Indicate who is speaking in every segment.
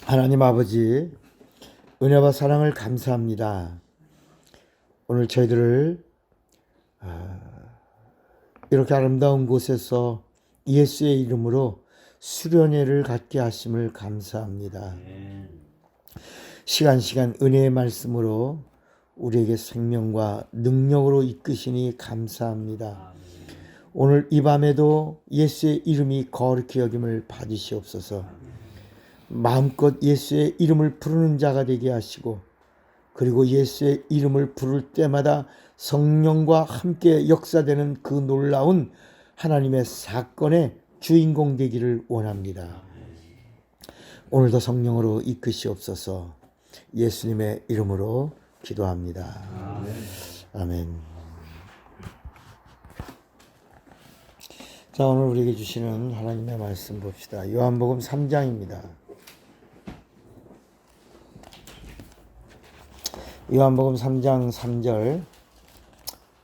Speaker 1: 하나님 아버지, 은혜와 사랑을 감사합니다. 오늘 저희들을 이렇게 아름다운 곳에서 예수의 이름으로 수련회를 갖게 하심을 감사합니다. 시간 은혜의 말씀으로 우리에게 생명과 능력으로 이끄시니 감사합니다. 오늘 이 밤에도 예수의 이름이 거룩히 여김을 받으시옵소서. 마음껏 예수의 이름을 부르는 자가 되게 하시고, 그리고 예수의 이름을 부를 때마다 성령과 함께 역사되는 그 놀라운 하나님의 사건의 주인공 되기를 원합니다. 오늘도 성령으로 이끄시옵소서. 예수님의 이름으로 기도합니다. 아멘. 자, 오늘 우리에게 주시는 하나님의 말씀 봅시다. 요한복음 3장입니다. 요한복음 3장 3절.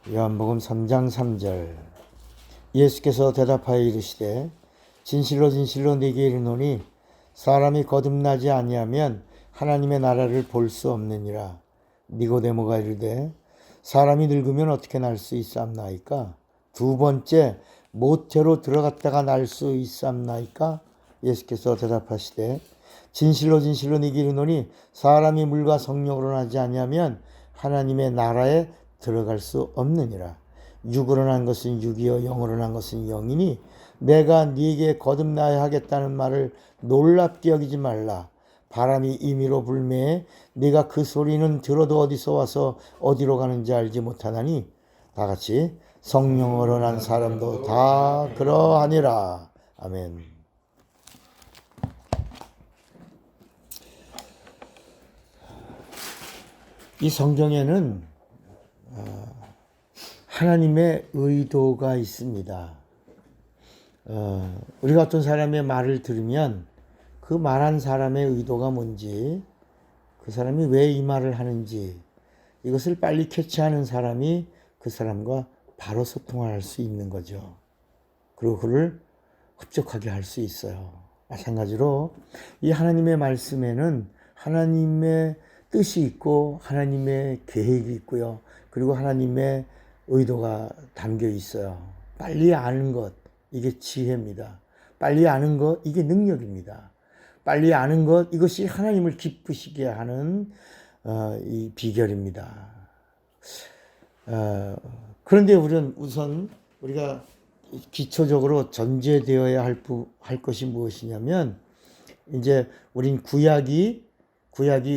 Speaker 1: 요한복음 3장 3절. 예수께서 대답하여 이르시되 진실로 진실로 네게 이르노니 사람이 거듭나지 아니하면 하나님의 나라를 볼 수 없느니라. 니고데모가 이르되 사람이 늙으면 어떻게 날 수 있사옵나이까? 두 번째 모태로 들어갔다가 날 수 있사옵나이까? 예수께서 대답하시되 진실로 진실로 네게 이르노니 사람이 물과 성령으로 나지 아니하면 하나님의 나라에 들어갈 수 없느니라. 육으로 난 것은 육이요 영으로 난 것은 영이니 내가 네게 거듭나야 하겠다는 말을 놀랍게 여기지 말라. 바람이 임의로 불매에 네가 그 소리는 들어도 어디서 와서 어디로 가는지 알지 못하나니 다 같이 성령으로 난 사람도 다 그러하니라. 아멘. 이 성경에는 하나님의 의도가 있습니다. 우리가 어떤 사람의 말을 들으면 그 말한 사람의 의도가 뭔지, 그 사람이 왜 이 말을 하는지, 이것을 빨리 캐치하는 사람이 그 사람과 바로 소통할 수 있는 거죠. 그리고 그를 흡족하게 할 수 있어요. 마찬가지로 이 하나님의 말씀에는 하나님의 뜻이 있고 하나님의 계획이 있고요. 그리고 하나님의 의도가 담겨 있어요. 빨리 아는 것, 이게 지혜입니다. 빨리 아는 것, 이게 능력입니다. 빨리 아는 것, 이것이 하나님을 기쁘시게 하는 이 비결입니다. 그런데 우선 우리가 기초적으로 전제되어야 할 것이 무엇이냐면, 이제 우린 구약이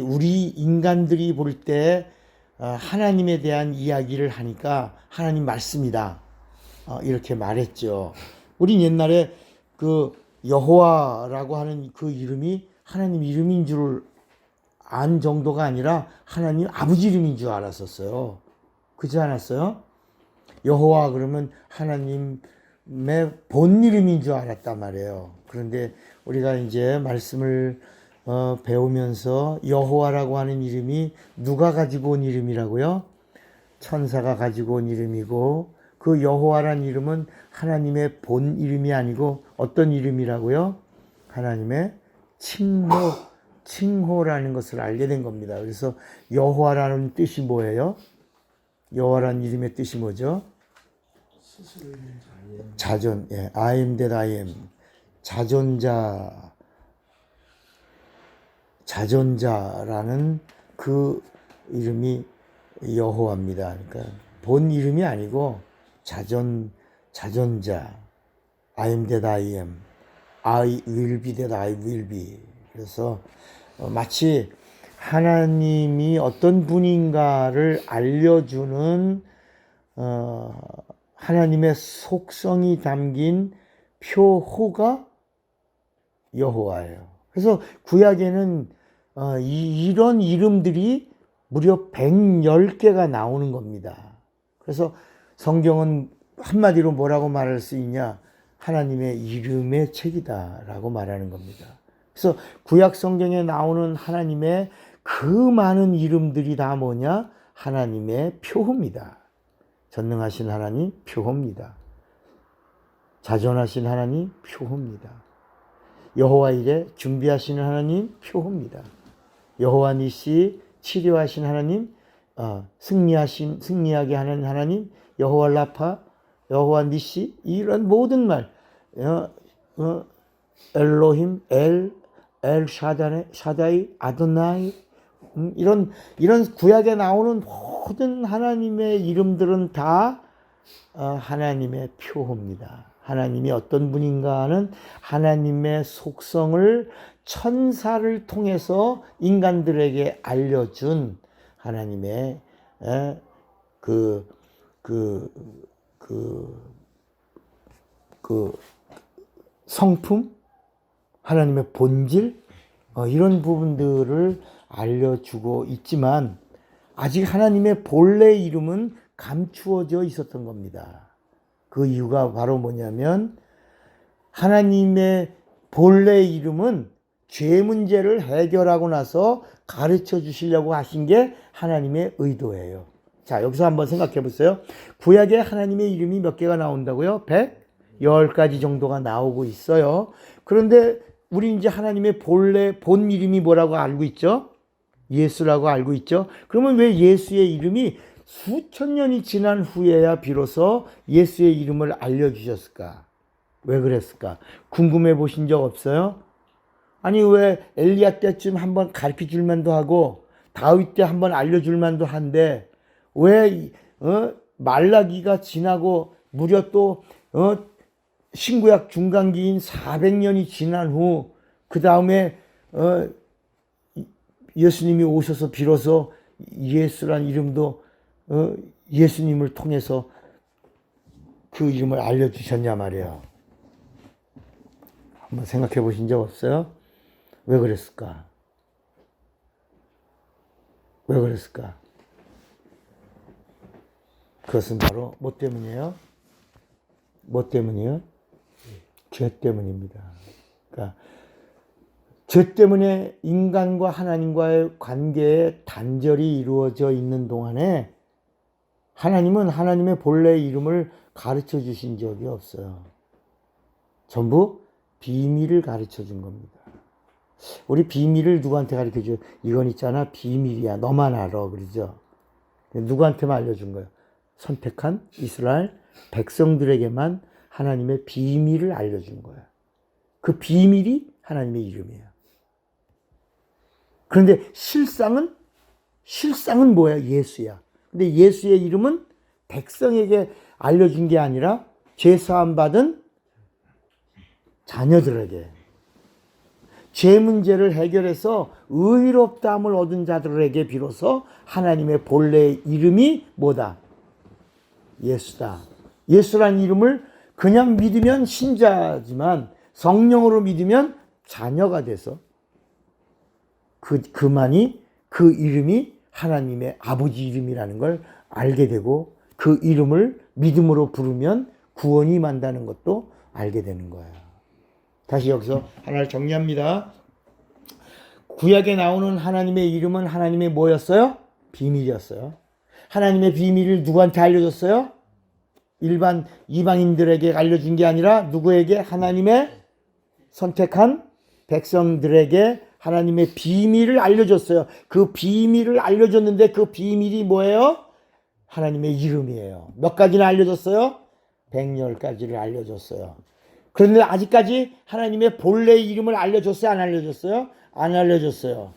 Speaker 1: 우리 인간들이 볼 때 하나님에 대한 이야기를 하니까 하나님 말씀이다, 이렇게 말했죠. 우린 옛날에 그 여호와라고 하는 그 이름이 하나님 이름인 줄 안 정도가 아니라 하나님 아버지 이름인 줄 알았었어요. 그렇지 않았어요? 여호와 그러면 하나님의 본 이름인 줄 알았단 말이에요. 그런데 우리가 이제 말씀을 배우면서 여호와라고 하는 이름이 누가 가지고 온 이름이라고요? 천사가 가지고 온 이름이고, 그 여호와라는 이름은 하나님의 본 이름이 아니고 어떤 이름이라고요? 하나님의 칭호라는 것을 알게 된 겁니다. 그래서 여호와라는 뜻이 뭐예요? 여호와라는 이름의 뜻이 뭐죠? 자존, I am that I am. 자존자라는 그 이름이 여호와입니다. 그러니까 본 이름이 아니고 자존자. I am that I am. I will be that I will be. 그래서 마치 하나님이 어떤 분인가를 알려주는 하나님의 속성이 담긴 표호가 여호와예요. 그래서 구약에는 이런 이름들이 무려 110개가 나오는 겁니다. 그래서 성경은 한마디로 뭐라고 말할 수 있냐? 하나님의 이름의 책이다라고 말하는 겁니다. 그래서 구약 성경에 나오는 하나님의 그 많은 이름들이 다 뭐냐? 하나님의 표호입니다. 전능하신 하나님 표호입니다. 자존하신 하나님 표호입니다. 여호와 일에 준비하시는 하나님 표호입니다. 여호와 니시 치료하신 하나님, 승리하게 하는 하나님, 여호와 라파, 여호와 니시, 이런 모든 말, 엘로힘, 엘 샤다이, 아도나이, 이런 구약에 나오는 모든 하나님의 이름들은 다 하나님의 표호입니다. 하나님이 어떤 분인가 하는 하나님의 속성을 천사를 통해서 인간들에게 알려준 하나님의 성품, 하나님의 본질, 이런 부분들을 알려주고 있지만 아직 하나님의 본래 이름은 감추어져 있었던 겁니다. 그 이유가 바로 뭐냐면 하나님의 본래 이름은 죄 문제를 해결하고 나서 가르쳐 주시려고 하신 게 하나님의 의도예요. 자, 여기서 한번 생각해 보세요. 구약에 하나님의 이름이 몇 개가 나온다고요? 110가지 정도가 나오고 있어요. 그런데 우리 이제 하나님의 본 이름이 뭐라고 알고 있죠? 예수라고 알고 있죠? 그러면 왜 예수의 이름이 수천 년이 지난 후에야 비로소 예수의 이름을 알려주셨을까? 왜 그랬을까? 궁금해 보신 적 없어요? 아니, 왜 엘리야 때쯤 한번 가르쳐 줄 만도 하고 다윗 때 한번 알려줄 만도 한데 왜 말라기가 지나고 무려 또 신구약 중간기인 400년이 지난 후 그 다음에 예수님이 오셔서 비로소 예수란 이름도 예수님을 통해서 그 이름을 알려주셨냐 말이에요. 한번 생각해 보신 적 없어요? 왜 그랬을까? 왜 그랬을까? 그것은 바로 뭐 때문이에요? 뭐 때문이에요? 죄 때문입니다. 그러니까 죄 때문에 인간과 하나님과의 관계에 단절이 이루어져 있는 동안에 하나님은 하나님의 본래 이름을 가르쳐 주신 적이 없어요. 전부 비밀을 가르쳐 준 겁니다. 우리 비밀을 누구한테 가르쳐 줘요? 이건 있잖아, 비밀이야. 너만 알아. 그러죠? 누구한테만 알려준 거예요? 선택한 이스라엘 백성들에게만 하나님의 비밀을 알려준 거예요. 그 비밀이 하나님의 이름이에요. 그런데 실상은 뭐야? 예수야. 근데 예수의 이름은 백성에게 알려준 게 아니라 죄사함 받은 자녀들에게, 죄 문제를 해결해서 의롭다함을 얻은 자들에게 비로소 하나님의 본래 이름이 뭐다? 예수다. 예수란 이름을 그냥 믿으면 신자지만 성령으로 믿으면 자녀가 돼서 그만이 그 이름이 하나님의 아버지 이름이라는 걸 알게 되고 그 이름을 믿음으로 부르면 구원이 임한다는 것도 알게 되는 거예요. 다시 여기서 하나를 정리합니다. 구약에 나오는 하나님의 이름은 하나님의 뭐였어요? 비밀이었어요. 하나님의 비밀을 누구한테 알려줬어요? 일반 이방인들에게 알려준 게 아니라 누구에게? 하나님의 선택한 백성들에게 하나님의 비밀을 알려줬어요. 그 비밀을 알려줬는데 그 비밀이 뭐예요? 하나님의 이름이에요. 몇 가지나 알려줬어요? 110가지를 알려줬어요. 그런데 아직까지 하나님의 본래 이름을 알려줬어요? 안 알려줬어요? 안 알려줬어요.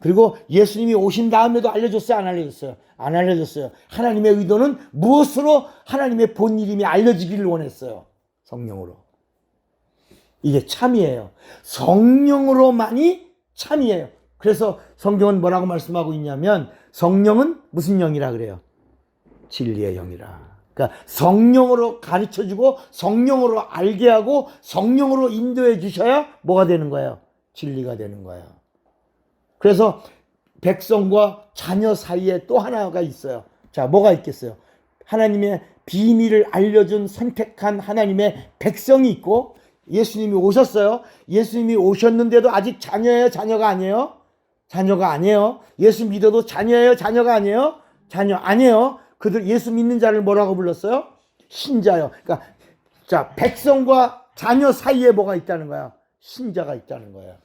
Speaker 1: 그리고 예수님이 오신 다음에도 알려줬어요? 안 알려줬어요? 안 알려줬어요. 하나님의 의도는 무엇으로 하나님의 본 이름이 알려지기를 원했어요? 성령으로. 이게 참이에요. 성령으로만이 참이에요. 그래서 성경은 뭐라고 말씀하고 있냐면 성령은 무슨 영이라 그래요? 진리의 영이라. 그러니까 성령으로 가르쳐주고 성령으로 알게 하고 성령으로 인도해 주셔야 뭐가 되는 거예요? 진리가 되는 거예요. 그래서 백성과 자녀 사이에 또 하나가 있어요. 자, 뭐가 있겠어요? 하나님의 비밀을 알려준 선택한 하나님의 백성이 있고 예수님이 오셨어요. 예수님이 오셨는데도 아직 자녀예요? 자녀가 아니에요? 자녀가 아니에요. 예수 믿어도 자녀예요? 자녀가 아니에요? 자녀 아니에요. 그들 예수 믿는 자를 뭐라고 불렀어요? 신자요. 그러니까 자, 백성과 자녀 사이에 뭐가 있다는 거야? 신자가 있다는 거예요.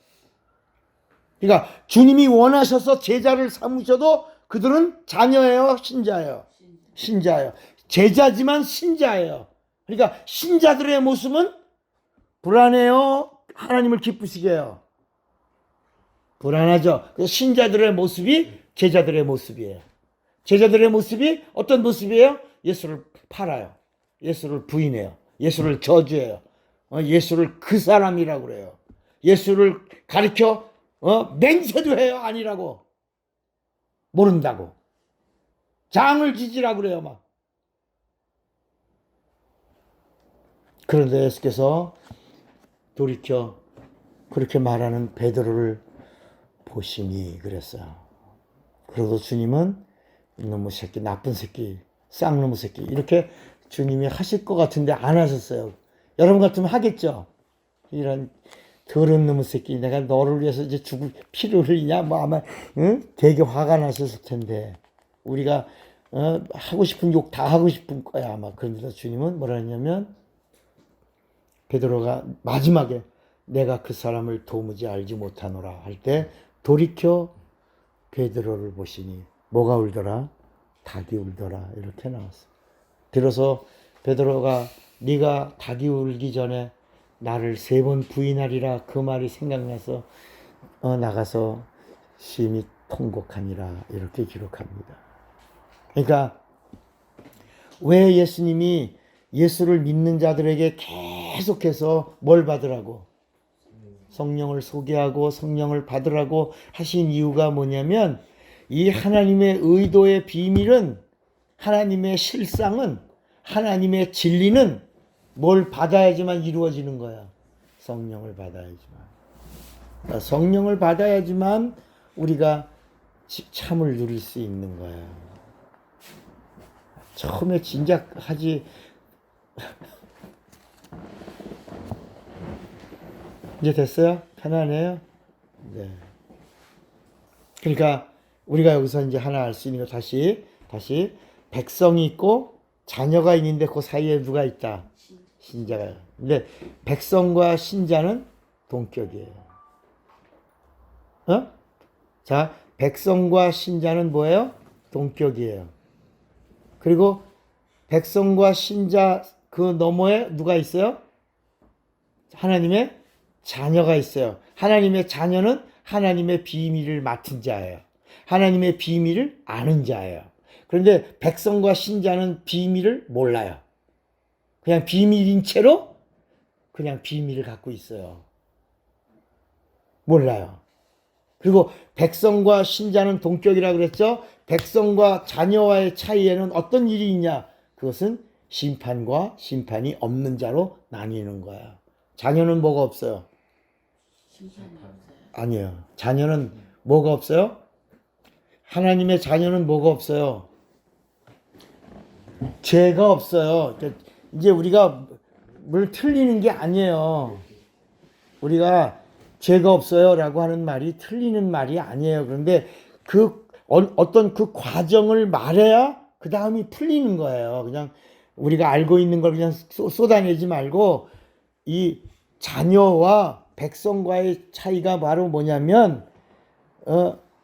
Speaker 1: 그러니까 주님이 원하셔서 제자를 삼으셔도 그들은 자녀예요, 신자예요? 신자예요. 제자지만 신자예요. 그러니까 신자들의 모습은 불안해요, 하나님을 기쁘시게 해요? 불안하죠. 신자들의 모습이 제자들의 모습이에요. 제자들의 모습이 어떤 모습이에요? 예수를 팔아요. 예수를 부인해요. 예수를 저주해요. 예수를 그 사람이라고 그래요. 예수를 가르쳐 맹세도 해요. 아니라고. 모른다고. 장을 지지라고 그래요. 막. 그런데 예수께서 돌이켜 그렇게 말하는 베드로를 보시니 그랬어요. 그러고 주님은 이놈의 새끼, 나쁜 새끼, 쌍놈의 새끼 이렇게 주님이 하실 것 같은데 안 하셨어요. 여러분 같으면 하겠죠. 이런 더러운 놈의 새끼, 내가 너를 위해서 이제 죽을 피를 흘리냐, 뭐 아마 되게 화가 나셨을 텐데 우리가 하고 싶은 욕 다 하고 싶은 거야 아마. 그런데 주님은 뭐라 했냐면 베드로가 마지막에 내가 그 사람을 도무지 알지 못하노라 할 때 돌이켜 베드로를 보시니 뭐가 울더라? 닭이 울더라. 이렇게 나왔어. 비로소 베드로가 네가 닭이 울기 전에 나를 3번 부인하리라 그 말이 생각나서 나가서 심히 통곡하니라 이렇게 기록합니다. 그러니까 왜 예수님이 예수를 믿는 자들에게 계속해서 뭘 받으라고? 성령을 소개하고 성령을 받으라고 하신 이유가 뭐냐면 이 하나님의 의도의 비밀은, 하나님의 실상은, 하나님의 진리는 뭘 받아야지만 이루어지는 거야. 성령을 받아야지만. 그러니까 성령을 받아야지만 우리가 참을 누릴 수 있는 거야. 처음에 진작 하지. 이제 됐어요? 편안해요? 네. 그러니까 우리가 여기서 이제 하나 알 수 있는 거 다시 백성이 있고 자녀가 있는데 그 사이에 누가 있다? 신자가. 근데 백성과 신자는 동격이에요. 자, 백성과 신자는 뭐예요? 동격이에요. 그리고 백성과 신자 그 너머에 누가 있어요? 하나님의 자녀가 있어요. 하나님의 자녀는 하나님의 비밀을 맡은 자예요. 하나님의 비밀을 아는 자예요. 그런데 백성과 신자는 비밀을 몰라요. 그냥 비밀인 채로 그냥 비밀을 갖고 있어요. 몰라요. 그리고 백성과 신자는 동격이라고 그랬죠. 백성과 자녀와의 차이에는 어떤 일이 있냐? 그것은 심판과 심판이 없는 자로 나뉘는 거야. 자녀는 뭐가 없어요?
Speaker 2: 심판이 없어요.
Speaker 1: 아니에요. 자녀는 뭐가 없어요? 하나님의 자녀는 뭐가 없어요? 죄가 없어요. 이제 우리가 뭘 틀리는 게 아니에요. 우리가 죄가 없어요 라고 하는 말이 틀리는 말이 아니에요. 그런데 그 어떤 그 과정을 말해야 그 다음이 풀리는 거예요. 그냥 우리가 알고 있는 걸 그냥 쏟아내지 말고 이 자녀와 백성과의 차이가 바로 뭐냐면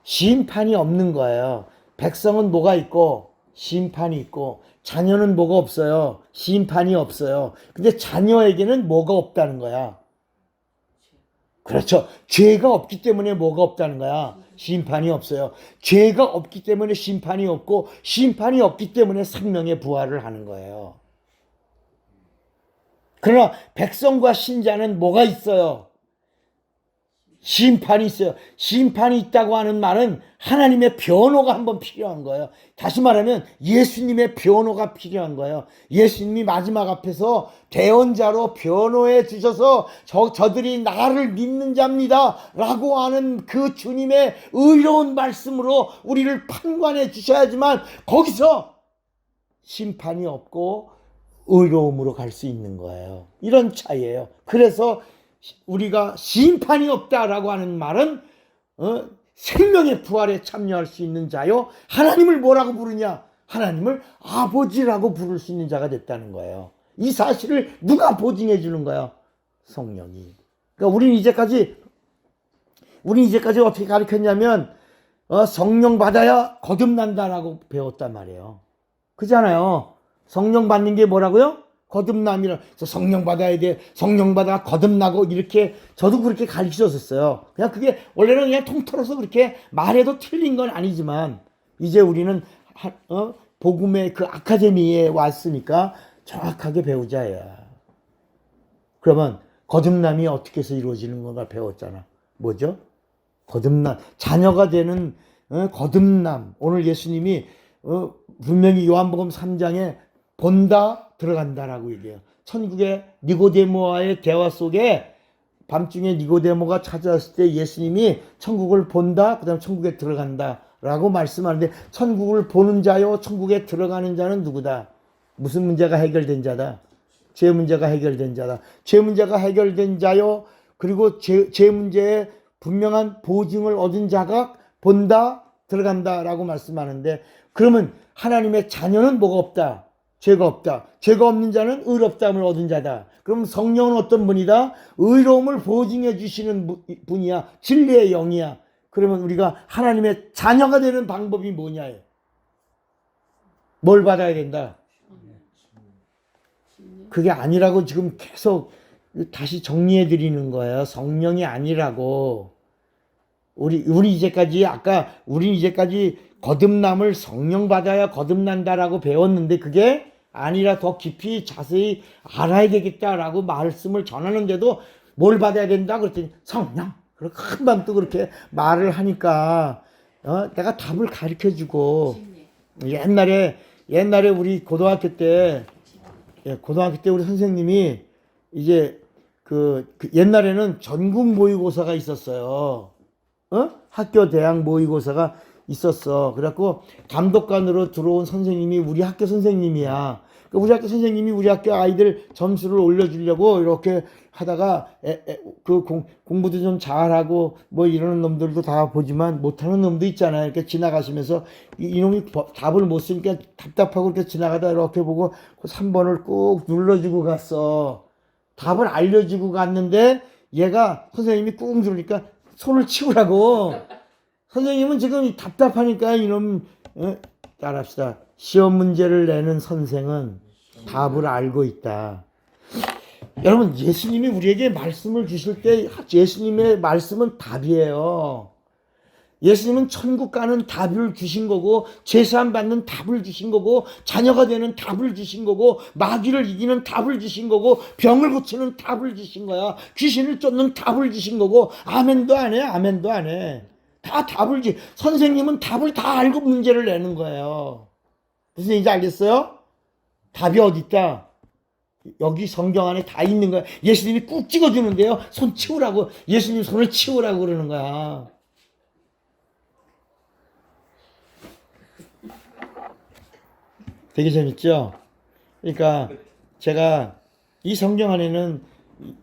Speaker 1: 심판이 없는 거예요. 백성은 뭐가 있고 심판이 있고 자녀는 뭐가 없어요. 심판이 없어요. 근데 자녀에게는 뭐가 없다는 거야. 그렇죠. 죄가 없기 때문에 뭐가 없다는 거야. 심판이 없어요. 죄가 없기 때문에 심판이 없고 심판이 없기 때문에 생명의 부활을 하는 거예요. 그러나 백성과 신자는 뭐가 있어요? 심판이 있어요. 심판이 있다고 하는 말은 하나님의 변호가 한번 필요한 거예요. 다시 말하면 예수님의 변호가 필요한 거예요. 예수님이 마지막 앞에서 대언자로 변호해 주셔서 저들이 나를 믿는 자입니다 라고 하는 그 주님의 의로운 말씀으로 우리를 판관해 주셔야지만 거기서 심판이 없고 의로움으로 갈 수 있는 거예요. 이런 차이예요. 그래서 우리가 심판이 없다라고 하는 말은 생명의 부활에 참여할 수 있는 자요. 하나님을 뭐라고 부르냐? 하나님을 아버지라고 부를 수 있는 자가 됐다는 거예요. 이 사실을 누가 보증해 주는 거야? 성령이. 그러니까 우리는 이제까지 어떻게 가르쳤냐면 성령 받아야 거듭난다라고 배웠단 말이에요. 그잖아요. 성령 받는 게 뭐라고요? 거듭남이라. 그래서 성령 받아야 돼. 성령 받아 거듭나고 이렇게 저도 그렇게 가르쳐줬었어요. 그냥 그게 원래는 그냥 통틀어서 그렇게 말해도 틀린 건 아니지만 이제 우리는 복음의 그 아카데미에 왔으니까 정확하게 배우자야. 그러면 거듭남이 어떻게 해서 이루어지는 건가 배웠잖아. 뭐죠? 거듭남, 자녀가 되는 거듭남. 오늘 예수님이 분명히 요한복음 3장에 본다 들어간다라고 얘기해요. 천국의 니고데모와의 대화 속에 밤중에 니고데모가 찾아왔을 때 예수님이 천국을 본다, 그 다음 천국에 들어간다라고 말씀하는데 천국을 보는 자요, 천국에 들어가는 자는 누구다? 무슨 문제가 해결된 자다? 죄 문제가 해결된 자다. 죄 문제가 해결된 자요, 그리고 죄 문제에 분명한 보증을 얻은 자가 본다, 들어간다라고 말씀하는데 그러면 하나님의 자녀는 뭐가 없다? 죄가 없다. 죄가 없는 자는 의롭다함을 얻은 자다. 그럼 성령은 어떤 분이다? 의로움을 보증해 주시는 분이야. 진리의 영이야. 그러면 우리가 하나님의 자녀가 되는 방법이 뭐냐예요. 뭘 받아야 된다? 그게 아니라고 지금 계속 다시 정리해 드리는 거예요. 성령이 아니라고. 우리 이제까지 우리 이제까지 거듭남을 성령 받아야 거듭난다라고 배웠는데 그게 아니라 더 깊이 자세히 알아야 되겠다라고 말씀을 전하는데도 뭘 받아야 된다 그랬더니 성령. 그리고 금방 또 그렇게 말을 하니까 내가 답을 가르쳐 주고 옛날에 우리 고등학교 때 우리 선생님이 이제 그 옛날에는 전국 모의고사가 있었어요. 학교 대학 모의고사가 있었어. 그래갖고 감독관으로 들어온 선생님이 우리 학교 선생님이야. 우리 학교 선생님이 우리 학교 아이들 점수를 올려주려고 이렇게 하다가 공부도 좀 잘하고 뭐 이러는 놈들도 다 보지만 못하는 놈도 있잖아요. 이렇게 지나가시면서 이놈이 답을 못 쓰니까 답답하고 이렇게 지나가다 이렇게 보고 3번을 꾹 눌러주고 갔어. 답을 알려주고 갔는데 얘가 선생님이 꾹 누르니까 손을 치우라고. 선생님은 지금 답답하니까 이놈 따라합시다. 시험 문제를 내는 선생은 답을 알고 있다. 여러분 예수님이 우리에게 말씀을 주실 때 예수님의 말씀은 답이에요. 예수님은 천국 가는 답을 주신 거고 죄사함 받는 답을 주신 거고 자녀가 되는 답을 주신 거고 마귀를 이기는 답을 주신 거고 병을 고치는 답을 주신 거야. 귀신을 쫓는 답을 주신 거고 아멘도 안 해. 아멘도 안 해. 다 답을 선생님은 답을 다 알고 문제를 내는 거예요. 무슨 얘기인지 알겠어요? 답이 어디 있다? 여기 성경 안에 다 있는 거야. 예수님이 꾹 찍어주는데요. 손 치우라고. 예수님 손을 치우라고 그러는 거야. 되게 재밌죠? 그러니까 제가 이 성경 안에는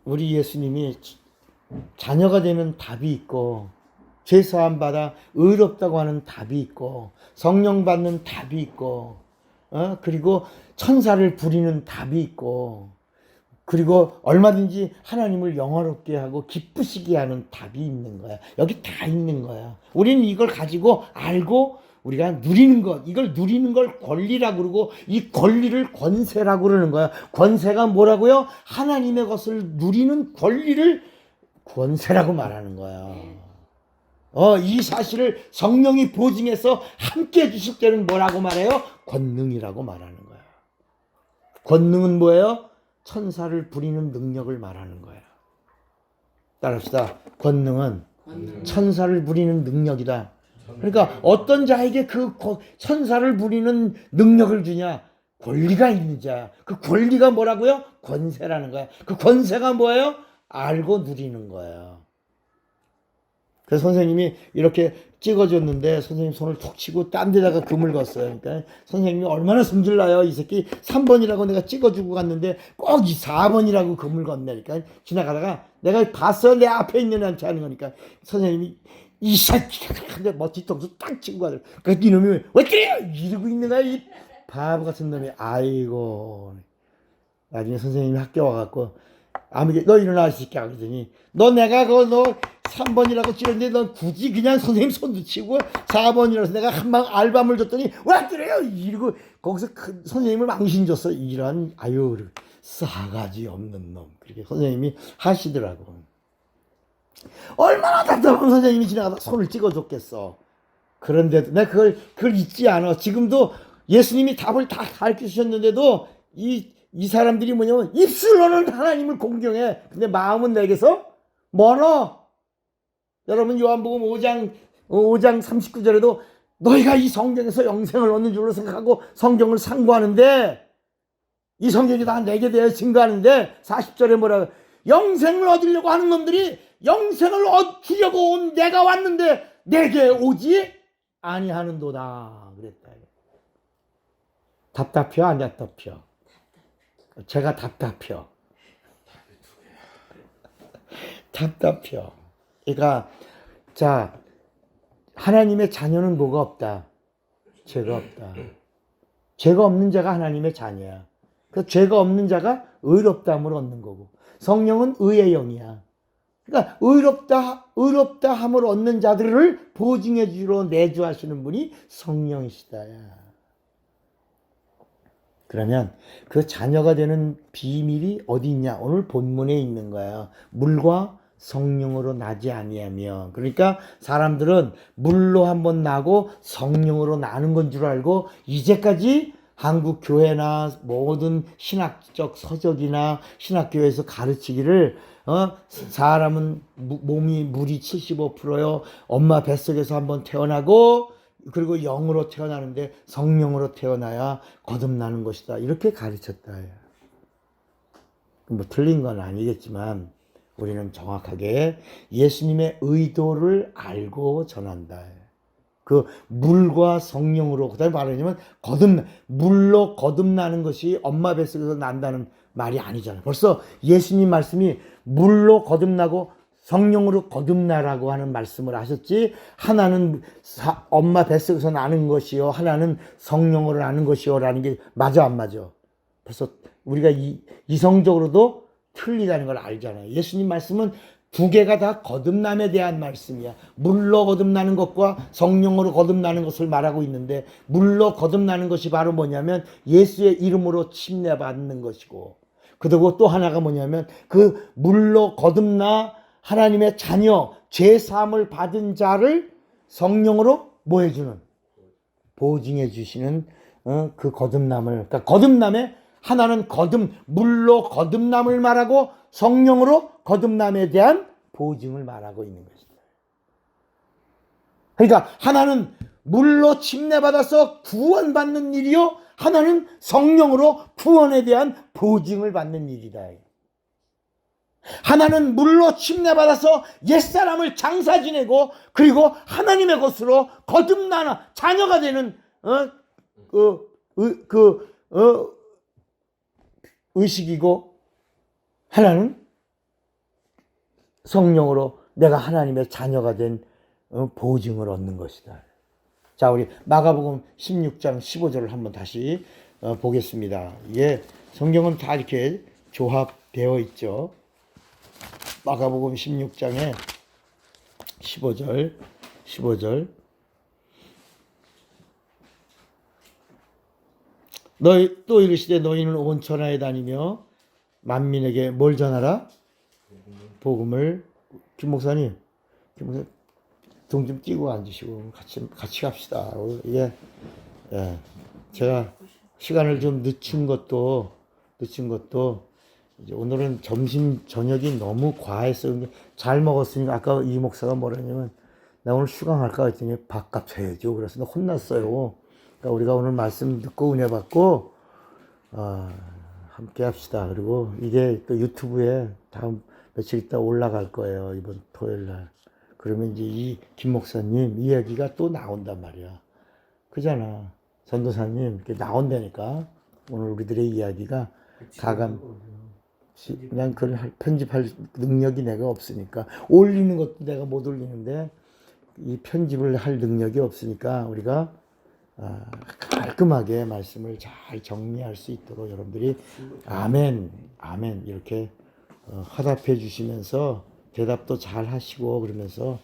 Speaker 1: 우리 예수님이 자녀가 되는 답이 있고 죄사함 받아 의롭다고 하는 답이 있고 성령 받는 답이 있고 그리고 천사를 부리는 답이 있고 그리고 얼마든지 하나님을 영화롭게 하고 기쁘시게 하는 답이 있는 거야. 여기 다 있는 거야. 우리는 이걸 가지고 알고 우리가 누리는 것, 이걸 누리는 걸 권리라고 그러고 이 권리를 권세라고 그러는 거야. 권세가 뭐라고요? 하나님의 것을 누리는 권리를 권세라고 말하는 거야. 이 사실을 성령이 보증해서 함께 해주실 때는 뭐라고 말해요? 권능이라고 말하는 거야. 권능은 뭐예요? 천사를 부리는 능력을 말하는 거야. 따라합시다. 권능은 천사를 부리는 능력이다. 그러니까 어떤 자에게 그 천사를 부리는 능력을 주냐? 권리가 있는 자. 그 권리가 뭐라고요? 권세라는 거야. 그 권세가 뭐예요? 알고 누리는 거예요. 그래서 선생님이 이렇게 찍어줬는데 선생님 손을 툭 치고 딴 데다가 금을 걷어요. 그러니까 선생님이 얼마나 성질나요. 이 새끼 3번이라고 내가 찍어주고 갔는데 꼭 이 4번이라고 금을 걷네니까 지나가다가 내가 봤어. 내 앞에 있는 애한테 하는 거니까 선생님이 이 새끼가 근데 뭐 뒤통수 딱 치고 가더라고. 그 이놈이 왜 그래요? 이러고 있는 거야. 이 바보 같은 놈이. 아이고. 나중에 선생님이 학교 와갖고 아무개 너 일어나 이 새끼야 그러더니 너 내가 그거 너 3번이라고 찍었는데 넌 굳이 그냥 선생님 손도 치고 4번이라서 내가 한방 알밤을 줬더니 왜 그래요 이러고 거기서 큰 선생님을 망신 줬어. 이런 아유 싸가지 없는 놈 그렇게 선생님이 하시더라고. 얼마나 답답하면 선생님이 지나가다 손을 찍어줬겠어. 그런데도 내가 그걸 잊지 않아. 지금도 예수님이 답을 다 가르쳐 주셨는데도 이 사람들이 뭐냐면 입술로는 하나님을 공경해. 근데 마음은 내게서 멀어. 여러분 요한복음 5장 39절에도 너희가 이 성경에서 영생을 얻는 줄로 생각하고 성경을 상고하는데 이 성경이 다 내게 대해 증거하는데 40절에 뭐라고 영생을 얻으려고 하는 놈들이 영생을 얻으려고 온 내가 왔는데 내게 오지 아니하는도다 그랬다. 답답해 안 답답해? 제가 답답해. 답답해. 그러니까 자 하나님의 자녀는 뭐가 없다? 죄가 없다. 죄가 없는 자가 하나님의 자녀야. 그 죄가 없는 자가 의롭다함을 얻는 거고 성령은 의의 영이야. 그러니까 의롭다 함을 얻는 자들을 보증해 주러 내주하시는 분이 성령이시다. 그러면 그 자녀가 되는 비밀이 어디 있냐? 오늘 본문에 있는 거야. 물과 성령으로 나지 아니하며. 그러니까 사람들은 물로 한번 나고 성령으로 나는 건 줄 알고 이제까지 한국 교회나 모든 신학적 서적이나 신학교에서 가르치기를 사람은 몸이 물이 75%요. 엄마 뱃속에서 한번 태어나고 그리고 영으로 태어나는데 성령으로 태어나야 거듭나는 것이다. 이렇게 가르쳤다. 뭐 틀린 건 아니겠지만 우리는 정확하게 예수님의 의도를 알고 전한다. 그 물과 성령으로 그다음에 말하자면 물로 거듭나는 것이 엄마 뱃속에서 난다는 말이 아니잖아요. 벌써 예수님 말씀이 물로 거듭나고 성령으로 거듭나라고 하는 말씀을 하셨지 하나는 엄마 뱃속에서 나는 것이요 하나는 성령으로 나는 것이요 라는 게 맞아 안 맞아? 벌써 우리가 이성적으로도 틀리다는 걸 알잖아요. 예수님 말씀은 두 개가 다 거듭남에 대한 말씀이야. 물로 거듭나는 것과 성령으로 거듭나는 것을 말하고 있는데 물로 거듭나는 것이 바로 뭐냐면 예수의 이름으로 침례받는 것이고 그리고 또 하나가 뭐냐면 그 물로 거듭나 하나님의 자녀 죄사함을 받은 자를 성령으로 뭐 해주는 보증해 주시는 그 거듭남을 그러니까 거듭남에 하나는 물로 거듭남을 말하고 성령으로 거듭남에 대한 보증을 말하고 있는 것입니다. 그러니까 하나는 물로 침례받아서 구원받는 일이요 하나는 성령으로 구원에 대한 보증을 받는 일이다. 하나는 물로 침례받아서 옛사람을 장사 지내고 그리고 하나님의 것으로 거듭나는 자녀가 되는 의식이고 하나는 성령으로 내가 하나님의 자녀가 된 보증을 얻는 것이다. 자, 우리 마가복음 16장 15절을 한번 다시 보겠습니다. 예, 성경은 다 이렇게 조합되어 있죠. 마가복음 16장에 15절 너희 또 이르시되 너희는 온 천하에 다니며 만민에게 뭘 전하라? 복음을. 김 목사님 등 좀 띄고 앉으시고 같이 갑시다. 이게 예, 제가 시간을 좀 늦춘 것도 이제 오늘은 점심 저녁이 너무 과했어. 잘 먹었으니까 아까 이 목사가 뭐라냐면 나 오늘 휴강할까 했더니 밥값 줘야죠. 그래서 나 혼났어요. 그러니까 우리가 오늘 말씀 듣고 은혜 받고 함께 합시다. 그리고 이게 또 유튜브에 다음 며칠 있다 올라갈 거예요. 이번 토요일 날. 그러면 이제 이 김 목사님 이야기가 또 나온단 말이야. 그잖아. 전도사님 이렇게 나온다니까. 오늘 우리들의 이야기가 가감 그냥 그걸 편집할 능력이 내가 없으니까 올리는 것도 내가 못 올리는데 이 편집을 할 능력이 없으니까 우리가 깔끔하게 말씀을 잘 정리할 수 있도록 여러분들이 아멘 이렇게 화답해 주시면서 대답도 잘 하시고 그러면서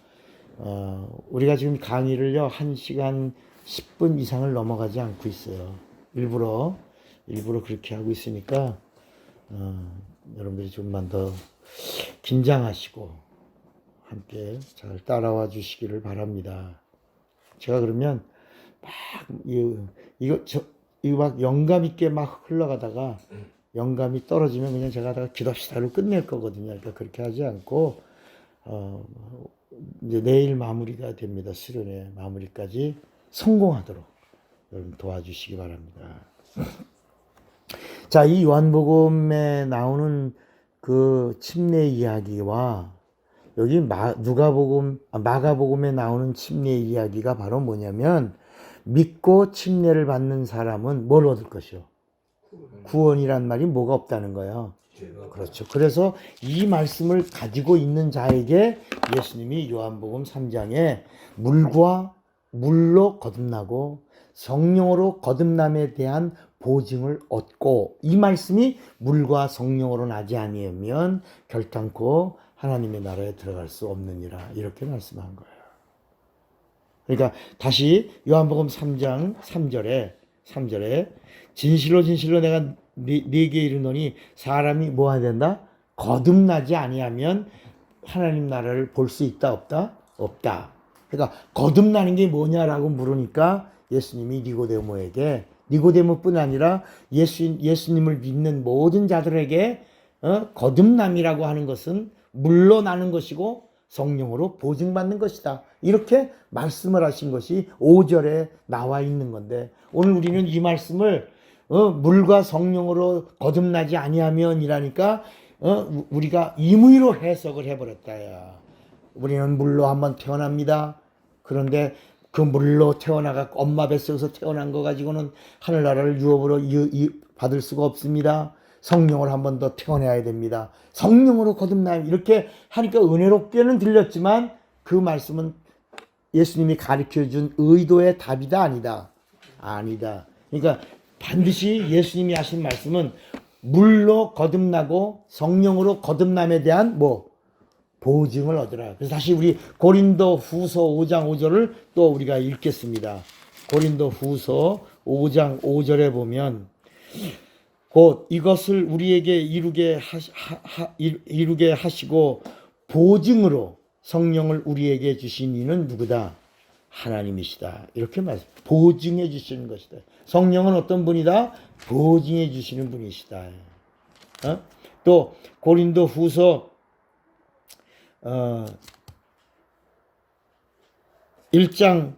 Speaker 1: 우리가 지금 강의를요 1시간 10분 이상을 넘어가지 않고 있어요. 일부러 그렇게 하고 있으니까 여러분들이 좀만 더 긴장하시고 함께 잘 따라와 주시기를 바랍니다. 제가 그러면 막 이거 막 영감 있게 막 흘러가다가 영감이 떨어지면 그냥 제가 하다가 기도합시다로 끝낼 거거든요. 그러니까 그렇게 하지 않고 이제 내일 마무리가 됩니다. 수련회 마무리까지 성공하도록 여러분 도와주시기 바랍니다. 자, 이 요한복음에 나오는 그 침례 이야기와 여기 마가복음에 나오는 침례 이야기가 바로 뭐냐면 믿고 침례를 받는 사람은 뭘 얻을 것이요? 구원이란 말이 뭐가 없다는 거예요. 그렇죠. 그래서 이 말씀을 가지고 있는 자에게 예수님이 요한복음 3장에 물로 거듭나고 성령으로 거듭남에 대한 보증을 얻고, 이 말씀이 물과 성령으로 나지 아니하면 결단코 하나님의 나라에 들어갈 수 없느니라, 이렇게 말씀한 거예요. 그러니까 다시 요한복음 3장 3절에 진실로 진실로 내가 네게 이르노니 사람이 뭐 해야 된다? 거듭나지 아니하면 하나님 나라를 볼 수 있다 없다? 없다. 그러니까 거듭나는 게 뭐냐라고 물으니까 예수님이 니고데모뿐 아니라 예수님을 믿는 모든 자들에게 거듭남이라고 하는 것은 물로 나는 것이고 성령으로 보증받는 것이다, 이렇게 말씀을 하신 것이 5절에 나와 있는 건데, 오늘 우리는 이 말씀을 물과 성령으로 거듭나지 아니하면이라니까 우리가 임의로 해석을 해버렸다. 우리는 물로 한번 태어납니다. 그런데 그 물로 태어나가 엄마 뱃속에서 태어난 거 가지고는 하늘나라를 유업으로 받을 수가 없습니다. 성령을 한 번 더 태어나야 됩니다. 성령으로 거듭나요. 이렇게 하니까 은혜롭게는 들렸지만 그 말씀은 예수님이 가르쳐준 의도의 답이다 아니다? 아니다. 그러니까 반드시 예수님이 하신 말씀은 물로 거듭나고 성령으로 거듭남에 대한 보증을 얻으라. 그래서 다시 우리 고린도 후서 5장 5절을 또 우리가 읽겠습니다. 고린도 후서 5장 5절에 보면 곧 이것을 우리에게 이루게 하시고 보증으로 성령을 우리에게 주신 이는 누구다? 하나님이시다. 이렇게 보증해 주시는 것이다. 성령은 어떤 분이다? 보증해 주시는 분이시다. 또 고린도 후서 1장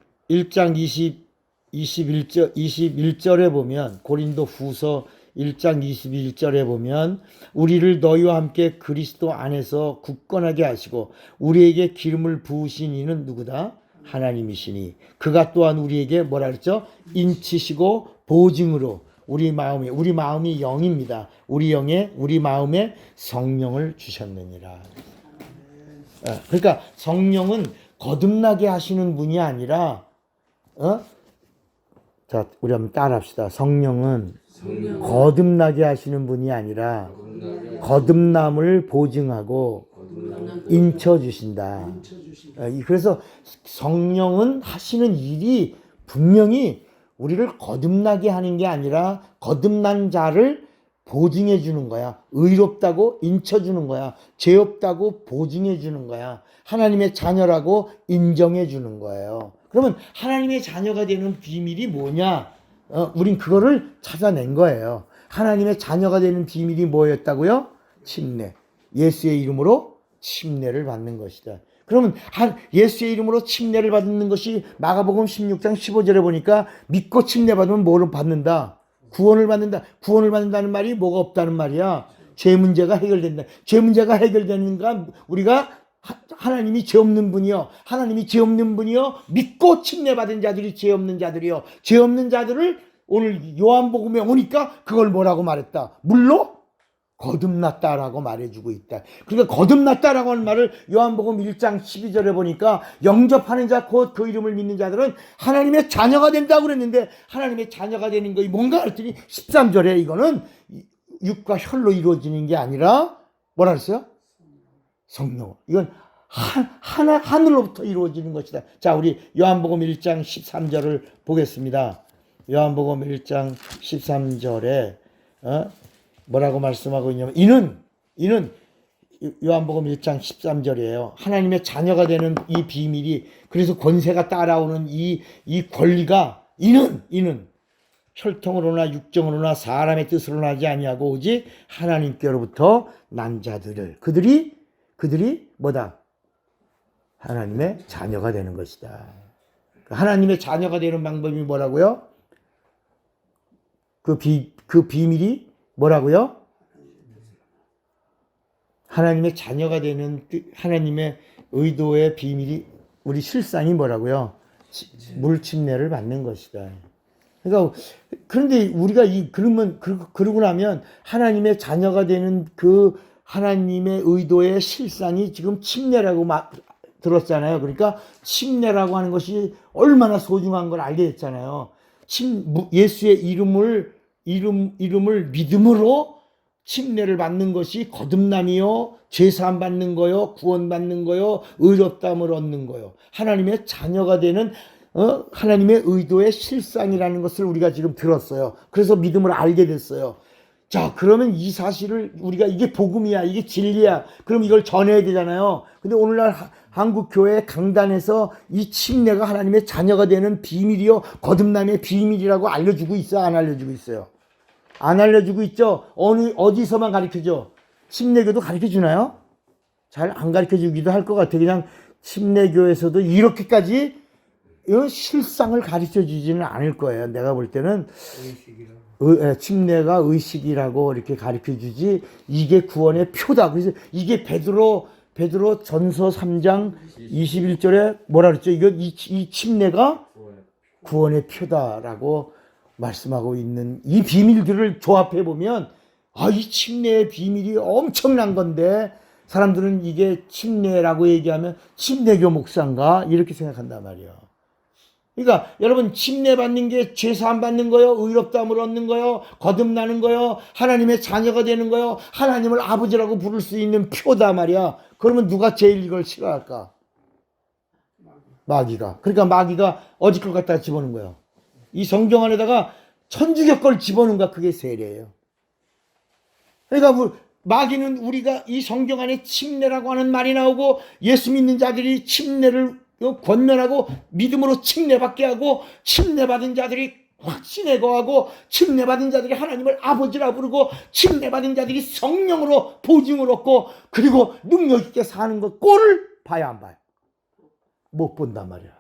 Speaker 1: 21절에 보면, 고린도 후서 1장 21절에 보면 우리를 너희와 함께 그리스도 안에서 굳건하게 하시고 우리에게 기름을 부으신 이는 누구다? 하나님이시니 그가 또한 우리에게 뭐라 그랬죠? 인치시고 보증으로 우리 마음이 영입니다. 우리 마음에 성령을 주셨느니라. 그러니까 성령은 거듭나게 하시는 분이 아니라 자, 우리 한번 따라합시다. 성령은 거듭나게 하시는 분이 아니라 거듭남을 보증하고 인쳐주신다. 그래서 성령은 하시는 일이 분명히 우리를 거듭나게 하는 게 아니라 거듭난 자를 보증해 주는 거야. 의롭다고 인쳐주는 거야. 죄 없다고 보증해 주는 거야. 하나님의 자녀라고 인정해 주는 거예요. 그러면 하나님의 자녀가 되는 비밀이 뭐냐? 우린 그거를 찾아낸 거예요. 하나님의 자녀가 되는 비밀이 뭐였다고요? 침례. 예수의 이름으로 침례를 받는 것이다. 그러면 예수의 이름으로 침례를 받는 것이 마가복음 16장 15절에 보니까 믿고 침례 받으면 뭐를 받는다? 구원을 받는다. 구원을 받는다는 말이 뭐가 없다는 말이야. 죄 문제가 해결된다. 죄 문제가 해결되는가? 우리가 하나님이 죄 없는 분이요. 하나님이 죄 없는 분이요. 믿고 침례 받은 자들이 죄 없는 자들이요. 죄 없는 자들을 오늘 요한복음에 오니까 그걸 뭐라고 말했다? 물로 거듭났다라고 말해주고 있다. 그러니까 거듭났다라고 하는 말을 요한복음 1장 12절에 보니까 영접하는 자 곧 그 이름을 믿는 자들은 하나님의 자녀가 된다고 그랬는데 하나님의 자녀가 되는 것이 뭔가 그랬더니 13절에 이거는 육과 혈로 이루어지는 게 아니라 뭐라 그랬어요? 성령. 이건 하늘로부터 이루어지는 것이다. 자, 우리 요한복음 1장 13절을 보겠습니다. 요한복음 1장 13절에 뭐라고 말씀하고 있냐면 이는 요한복음 1장 13절이에요. 하나님의 자녀가 되는 이 비밀이, 그래서 권세가 따라오는 이 권리가 이는 혈통으로나 육정으로나 사람의 뜻으로나 하지 아니하고 오직 하나님께로부터 난 자들을, 그들이 뭐다? 하나님의 자녀가 되는 것이다. 하나님의 자녀가 되는 방법이 뭐라고요? 그 비밀이 뭐라고요? 하나님의 자녀가 되는 하나님의 의도의 비밀이, 우리 실상이 뭐라고요? 물침례를 받는 것이다. 그러니까 그런데 우리가 그러고 나면 하나님의 자녀가 되는 그 하나님의 의도의 실상이 지금 침례라고 들었잖아요. 그러니까 침례라고 하는 것이 얼마나 소중한 걸 알게 됐잖아요. 예수의 이름을 믿음으로 침례를 받는 것이 거듭남이요, 제사함 받는 거요, 구원 받는 거요, 의롭다함을 얻는 거요. 하나님의 자녀가 되는 하나님의 의도의 실상이라는 것을 우리가 지금 들었어요. 그래서 믿음을 알게 됐어요. 자, 그러면 이 사실을 우리가, 이게 복음이야, 이게 진리야, 그럼 이걸 전해야 되잖아요. 근데 오늘날 한국교회 강단에서 이 침례가 하나님의 자녀가 되는 비밀이요, 거듭남의 비밀이라고 알려주고 있어, 안 알려주고 있어요? 안 알려주고 있죠. 어디서만 가르쳐줘? 침례교도 가르쳐주나요? 잘 안 가르쳐주기도 할 것 같아. 그냥 침례교에서도 이렇게까지 실상을 가르쳐주지는 않을 거예요. 내가 볼 때는 침례가 의식이라고 이렇게 가르쳐주지, 이게 구원의 표다. 그래서 이게 베드로 전서 3장 21절에 뭐라 그랬죠? 이 침례가 구원의 표다라고 말씀하고 있는 이 비밀들을 조합해 보면, 이 침례의 비밀이 엄청난 건데, 사람들은 이게 침례라고 얘기하면 침례교 목사인가 이렇게 생각한단 말이에요. 그러니까 여러분, 침례 받는 게 제사함 받는 거요, 의롭다함을 얻는 거요, 거듭나는 거요, 하나님의 자녀가 되는 거요, 하나님을 아버지라고 부를 수 있는 표다 말이야. 그러면 누가 제일 이걸 싫어할까? 마귀가. 그러니까 마귀가 어디 걸 갖다 집어넣은 거예요. 이 성경 안에다가 천주교 걸 집어넣은 거야. 그게 세례예요. 그러니까 마귀는 우리가 이 성경 안에 침례라고 하는 말이 나오고, 예수 믿는 자들이 침례를 권면하고 믿음으로 침례받게 하고, 침례받은 자들이 확신에 거하고, 침례받은 자들이 하나님을 아버지라 부르고, 침례받은 자들이 성령으로 보증을 얻고, 그리고 능력 있게 사는 것 꼴을 봐야 안 봐요? 못 본단 말이야,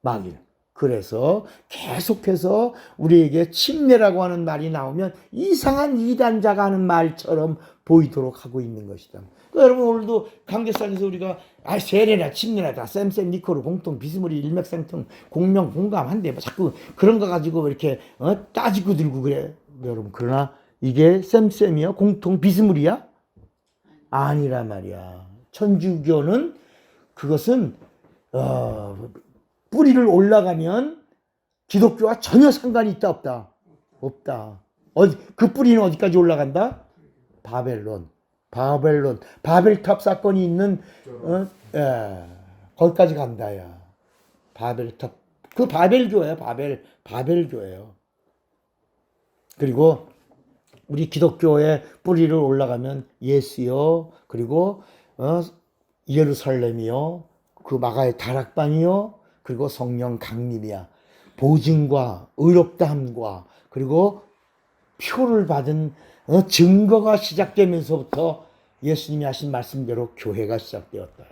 Speaker 1: 마귀는. 그래서 계속해서 우리에게 침례라고 하는 말이 나오면 이상한 이단자가 하는 말처럼 보이도록 하고 있는 것이다. 그러니까 여러분, 오늘도 강제상에서 우리가 세례나 침례나 다 쌤 니코르 공통 비스무리 일맥상통 공명 공감한데 뭐 자꾸 그런 거 가지고 이렇게 따지고 들고 그래. 여러분, 그러나 이게 쌤이야? 공통 비스무리야? 아니란 말이야. 천주교는 그것은 뿌리를 올라가면 기독교와 전혀 상관이 있다 없다? 없다. 그 뿌리는 어디까지 올라간다? 바벨탑 사건이 있는 거기까지 간다야. 바벨탑, 그 바벨교예요. 바벨교예요. 그리고 우리 기독교의 뿌리를 올라가면 예수요, 그리고 예루살렘이요, 그 마가의 다락방이요, 그리고 성령 강림이야. 보증과 의롭다함과 그리고 표를 받은 증거가 시작되면서부터 예수님이 하신 말씀대로 교회가 시작되었다.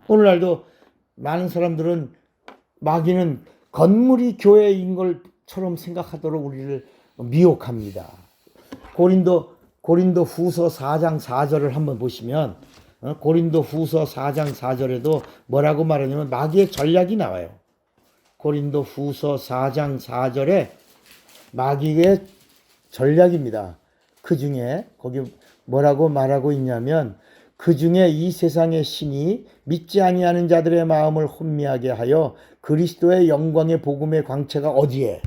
Speaker 1: 오늘날도 많은 사람들은, 마귀는 건물이 교회인 것처럼 생각하도록 우리를 미혹합니다. 고린도 후서 4장 4절을 한번 보시면, 고린도 후서 4장 4절에도 뭐라고 말하냐면 마귀의 전략이 나와요. 고린도 후서 4장 4절에 마귀의 전략입니다. 그 중에 거기 뭐라고 말하고 있냐면, 그 중에 이 세상의 신이 믿지 아니하는 자들의 마음을 혼미하게 하여 그리스도의 영광의 복음의 광채가 어디에?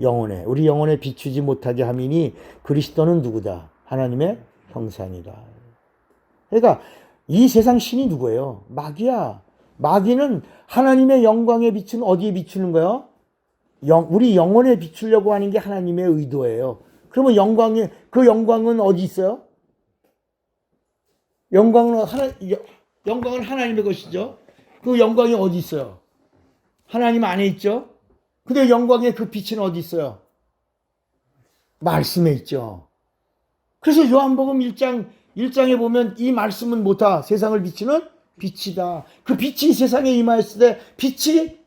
Speaker 1: 영혼에 우리 영혼에 비추지 못하게 함이니 그리스도는 누구다? 하나님의 형상이다. 그러니까 이 세상 신이 누구예요? 마귀야. 마귀는 하나님의 영광에 비추는 어디에 비추는 거예요? 우리 영혼에 비추려고 하는 게 하나님의 의도예요. 그러면 그 영광은 어디 있어요? 영광은 하나님의 것이죠. 그 영광이 어디 있어요? 하나님 안에 있죠. 근데 영광의 그 빛은 어디 있어요? 말씀에 있죠. 그래서 요한복음 1장에 보면 이 말씀은 뭐다? 세상을 비추는 빛이다. 그 빛이 세상에 임하였을 때 빛이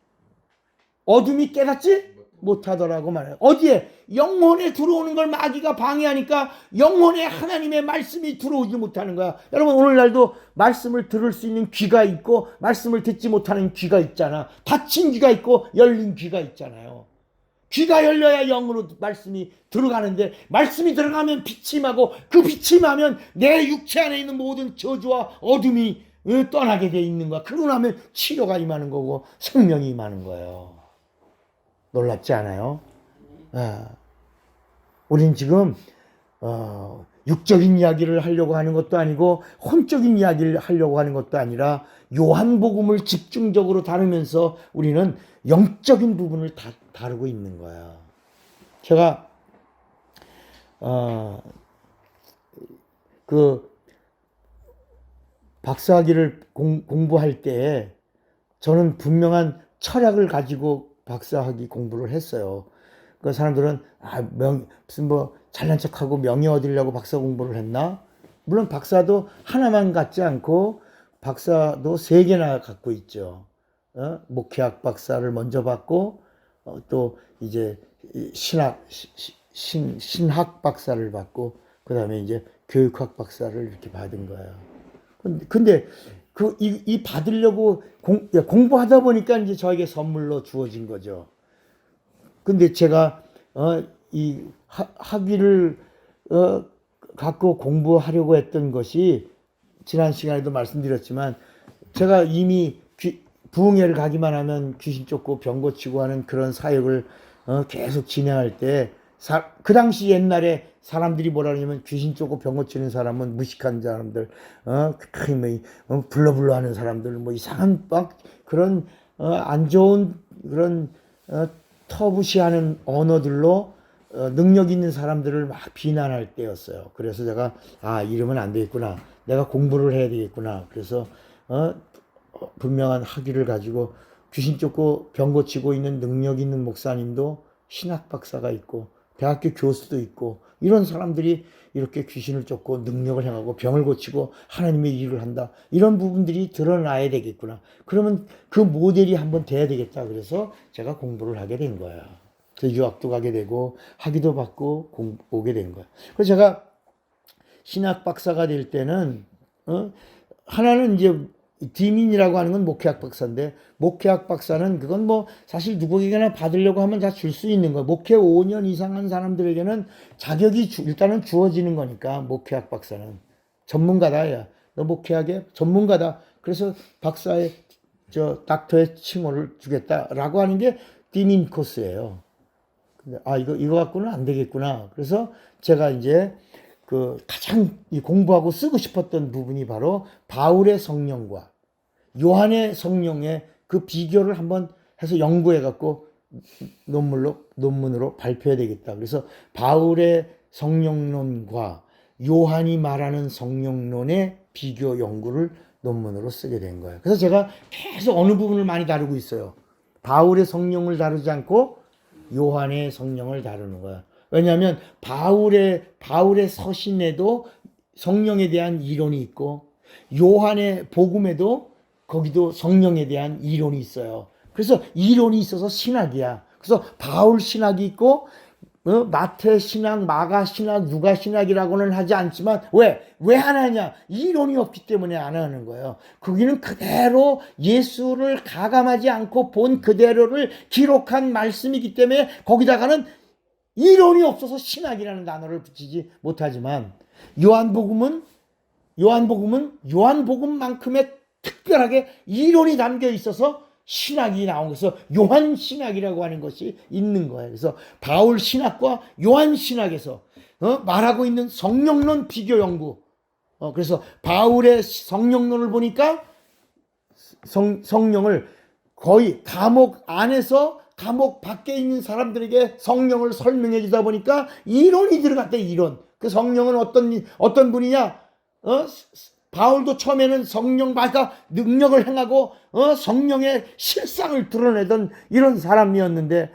Speaker 1: 어둠이 깨닫지 못하더라고 말해요. 어디에? 영혼에 들어오는 걸 마귀가 방해하니까 영혼에 하나님의 말씀이 들어오지 못하는 거야. 여러분 오늘날도 말씀을 들을 수 있는 귀가 있고 말씀을 듣지 못하는 귀가 있잖아. 닫힌 귀가 있고 열린 귀가 있잖아요. 귀가 열려야 영으로 말씀이 들어가는데 말씀이 들어가면 빛이 임하고 그 빛이 임하면 내 육체 안에 있는 모든 저주와 어둠이 떠나게 돼 있는 거야. 그러고 나면 치료가 임하는 거고 생명이 임하는 거예요. 놀랍지 않아요? 우린 지금 육적인 이야기를 하려고 하는 것도 아니고 혼적인 이야기를 하려고 하는 것도 아니라 요한복음을 집중적으로 다루면서 우리는 영적인 부분을 다루고 있는 거야. 제가 그 박사학위를 공부할 때 저는 분명한 철학을 가지고 박사학위 공부를 했어요. 그 사람들은 무슨 뭐 잘난 척하고 명예 얻으려고 박사 공부를 했나? 물론 박사도 하나만 갖지 않고 박사도 3개나 갖고 있죠. 목회학 박사를 먼저 받고 또 이제 신학 박사를 받고 그다음에 이제 교육학 박사를 이렇게 받은 거예요. 근데 이 받으려고 공부하다 보니까 이제 저에게 선물로 주어진 거죠. 근데 제가 이 학위를 갖고 공부하려고 했던 것이 지난 시간에도 말씀드렸지만 제가 이미 부흥회를 가기만 하면 귀신 쫓고 병 고치고 하는 그런 사역을 계속 진행할 때 그 당시 옛날에 사람들이 뭐라 그러냐면 귀신 쫓고 병 고치는 사람은 무식한 사람들, 불러불러 하는 사람들, 뭐 이상한 막 그런 안 좋은 그런 터부시하는 언어들로 능력 있는 사람들을 막 비난할 때였어요. 그래서 제가 이러면 안 되겠구나. 내가 공부를 해야 되겠구나. 그래서 분명한 학위를 가지고 귀신 쫓고 병 고치고 있는 능력 있는 목사님도 신학 박사가 있고 대학교 교수도 있고 이런 사람들이 이렇게 귀신을 쫓고 능력을 행하고 병을 고치고 하나님의 일을 한다. 이런 부분들이 드러나야 되겠구나. 그러면 그 모델이 한번 돼야 되겠다. 그래서 제가 공부를 하게 된 거야. 그래서 유학도 가게 되고 학위도 받고 오게 된 거야. 그래서 제가 신학 박사가 될 때는 하나는 이제 디민이라고 하는 건 목회학 박사인데 목회학 박사는 그건 뭐 사실 누구에게나 받으려고 하면 다 줄 수 있는 거예요. 목회 5년 이상 한 사람들에게는 자격이 일단은 주어지는 거니까 목회학 박사는 전문가다. 야, 너 목회학에 전문가다. 그래서 박사의 닥터의 칭호를 주겠다라고 하는 게 디민 코스예요. 근데 이거 갖고는 안 되겠구나. 그래서 제가 이제 그 가장 공부하고 쓰고 싶었던 부분이 바로 바울의 성령과 요한의 성령의 그 비교를 한번 해서 연구해 갖고 논문으로 발표해야 되겠다. 그래서 바울의 성령론과 요한이 말하는 성령론의 비교 연구를 논문으로 쓰게 된 거예요. 그래서 제가 계속 어느 부분을 많이 다루고 있어요. 바울의 성령을 다루지 않고 요한의 성령을 다루는 거야. 왜냐하면 바울의 서신에도 성령에 대한 이론이 있고 요한의 복음에도 거기도 성령에 대한 이론이 있어요. 그래서 이론이 있어서 신학이야. 그래서 바울 신학이 있고 마태 신학, 마가 신학, 누가 신학이라고는 하지 않지만 왜 하나냐? 이론이 없기 때문에 안 하는 거예요. 거기는 그대로 예수를 가감하지 않고 본 그대로를 기록한 말씀이기 때문에 거기다가는 이론이 없어서 신학이라는 단어를 붙이지 못하지만 요한복음은 요한복음만큼의 특별하게 이론이 담겨 있어서 신학이 나온 것에서 요한 신학이라고 하는 것이 있는 거예요. 그래서 바울 신학과 요한 신학에서 말하고 있는 성령론 비교 연구. 그래서 바울의 성령론을 보니까 성령을 거의 감옥 안에서 감옥 밖에 있는 사람들에게 성령을 설명해 주다 보니까 이론이 들어갔대. 이론. 그 성령은 어떤 분이냐? 바울도 처음에는 성령 말까 능력을 행하고 성령의 실상을 드러내던 이런 사람이었는데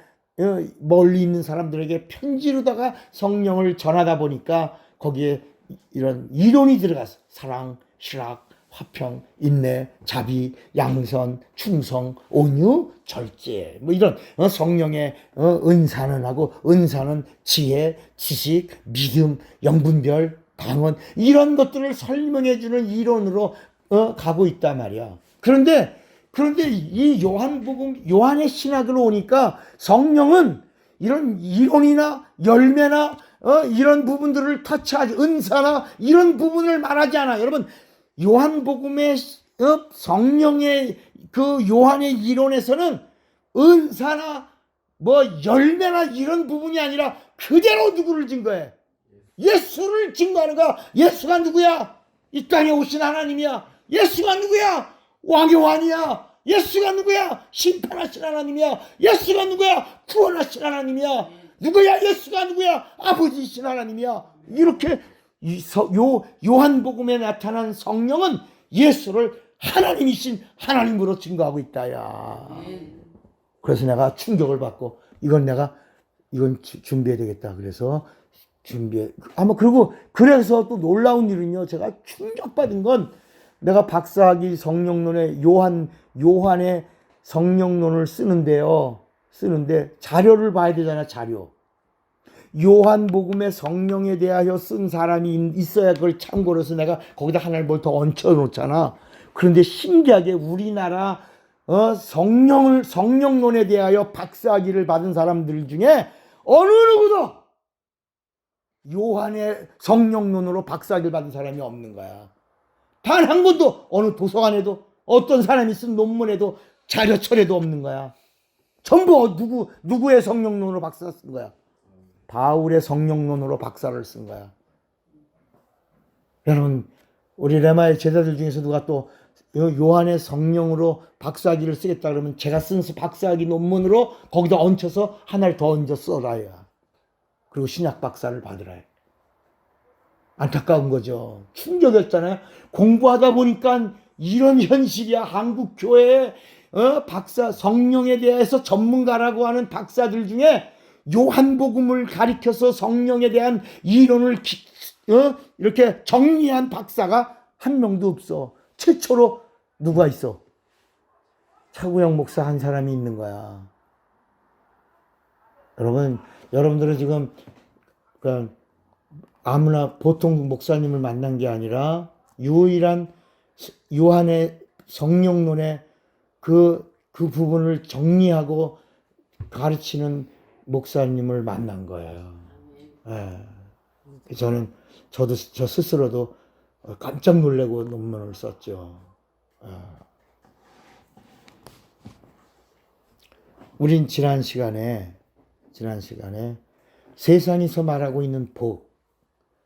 Speaker 1: 멀리 있는 사람들에게 편지로다가 성령을 전하다 보니까 거기에 이런 이론이 들어갔어. 사랑, 실학, 화평, 인내, 자비, 양선, 충성, 온유, 절제, 뭐 이런 성령의 은사는 하고 은사는 지혜, 지식, 믿음, 영분별, 강원 이런 것들을 설명해 주는 이론으로 가고 있단 말이야. 그런데 이 요한복음 요한의 신학으로 오니까 성령은 이런 이론이나 열매나 이런 부분들을 터치하지 은사나 이런 부분을 말하지 않아. 여러분 요한복음의 성령의 그 요한의 이론에서는 은사나 뭐 열매나 이런 부분이 아니라 그대로 누구를 증거해? 예수를 증거하는 거야. 예수가 누구야? 이 땅에 오신 하나님이야. 예수가 누구야? 왕의 왕이야. 예수가 누구야? 심판하신 하나님이야. 예수가 누구야? 구원하신 하나님이야. 누구야? 예수가 누구야? 아버지이신 하나님이야. 이렇게 요한복음에 나타난 성령은 예수를 하나님이신 하나님으로 증거하고 있다야. 그래서 내가 충격을 받고 이건 준비해야 되겠다. 그래서 아마 그래서 또 놀라운 일은요. 제가 충격받은 건 내가 박사학위 성령론에 요한의 성령론을 쓰는데 자료를 봐야 되잖아. 자료. 요한복음의 성령에 대하여 쓴 사람이 있어야 그걸 참고로 해서 내가 거기다 하나를 뭘 더 얹혀 놓잖아. 그런데 신기하게 우리나라 성령론에 대하여 박사학위를 받은 사람들 중에 어느 누구도 요한의 성령론으로 박사학위를 받은 사람이 없는 거야. 단 한 권도 어느 도서관에도 어떤 사람이 쓴 논문에도 자료철에도 없는 거야. 전부 누구의 성령론으로 박사 쓴 거야? 바울의 성령론으로 박사를 쓴 거야. 여러분 우리 레마의 제자들 중에서 누가 또 요한의 성령으로 박사학위를 쓰겠다 그러면 제가 쓴 박사학위 논문으로 거기다 얹혀서 하나를 더 얹어 써라야. 그리고 신약 박사를 받으라. 안타까운 거죠. 충격이었잖아요. 공부하다 보니까 이런 현실이야. 한국 교회에 박사 성령에 대해서 전문가라고 하는 박사들 중에 요한복음을 가리켜서 성령에 대한 이론을 이렇게 정리한 박사가 한 명도 없어. 최초로 누가 있어? 차구영 목사 한 사람이 있는 거야. 여러분들은 지금 아무나 보통 목사님을 만난 게 아니라 유일한 요한의 성령론의 그 부분을 정리하고 가르치는 목사님을 만난 거예요. 저 스스로도 깜짝 놀라고 논문을 썼죠. 우린 지난 시간에 세상에서 말하고 있는 복,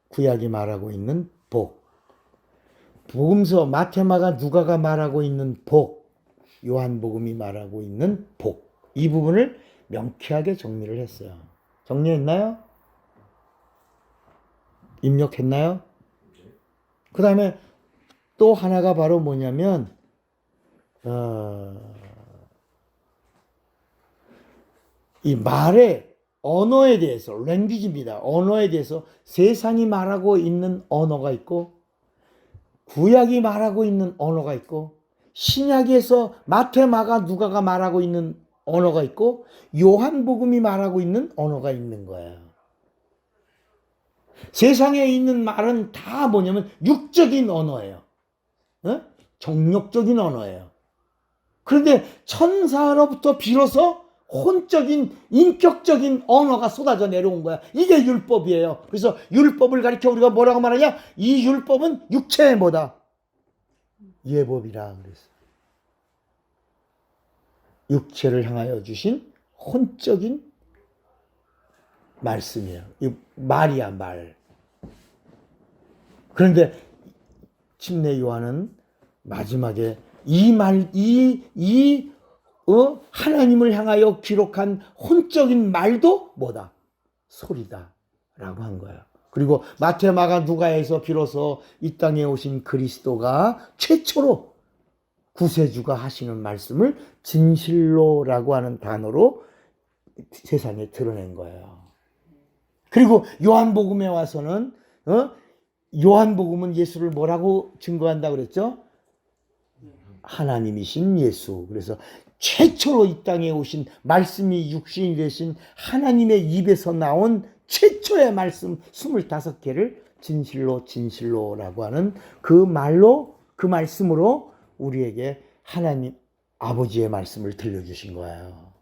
Speaker 1: 구약이 말하고 있는 복, 복음서 마태마가 누가가 말하고 있는 복, 요한복음이 말하고 있는 복, 이 부분을 명쾌하게 정리를 했어요. 정리했나요? 입력했나요? 그 다음에 또 하나가 바로 뭐냐면 이 말의 언어에 대해서 랭귀지입니다. 언어에 대해서 세상이 말하고 있는 언어가 있고 구약이 말하고 있는 언어가 있고 신약에서 마태, 마가, 누가가 말하고 있는 언어가 있고 요한복음이 말하고 있는 언어가 있는 거예요. 세상에 있는 말은 다 뭐냐면 육적인 언어예요. 정욕적인 언어예요. 그런데 천사로부터 비로소 혼적인 인격적인 언어가 쏟아져 내려온 거야. 이게 율법이에요. 그래서 율법을 가리켜 우리가 뭐라고 말하냐? 이 율법은 육체의 뭐다? 예법이라 그랬어. 육체를 향하여 주신 혼적인 말씀이에요. 이 말이야, 말. 그런데 침례 요한은 마지막에 하나님을 향하여 기록한 혼적인 말도 뭐다? 소리다. 라고 한 거예요. 그리고 마태, 마가, 누가에서 비로소 이 땅에 오신 그리스도가 최초로 구세주가 하시는 말씀을 진실로라고 하는 단어로 세상에 드러낸 거예요. 그리고 요한복음에 와서는 요한복음은 예수를 뭐라고 증거한다고 그랬죠? 하나님이신 예수. 그래서 최초로 이 땅에 오신 말씀이 육신이 되신 하나님의 입에서 나온 최초의 말씀 25개를 진실로라고 하는 그 말로, 그 말씀으로 우리에게 하나님 아버지의 말씀을 들려주신 거예요.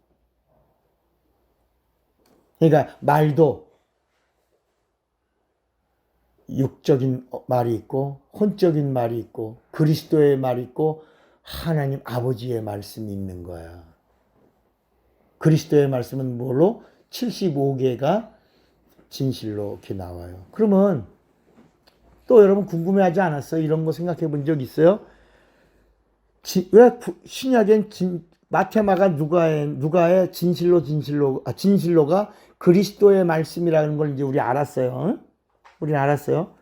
Speaker 1: 그러니까 말도 육적인 말이 있고 혼적인 말이 있고 그리스도의 말이 있고 하나님 아버지의 말씀이 있는 거야. 그리스도의 말씀은 뭘로? 75개가 진실로 이렇게 나와요. 그러면 또 여러분 궁금해하지 않았어요? 이런 거 생각해 본 적 있어요? 왜 신약엔 마태, 마가, 누가의 진실로가 그리스도의 말씀이라는 걸 이제 우리 알았어요. 우리는 알았어요.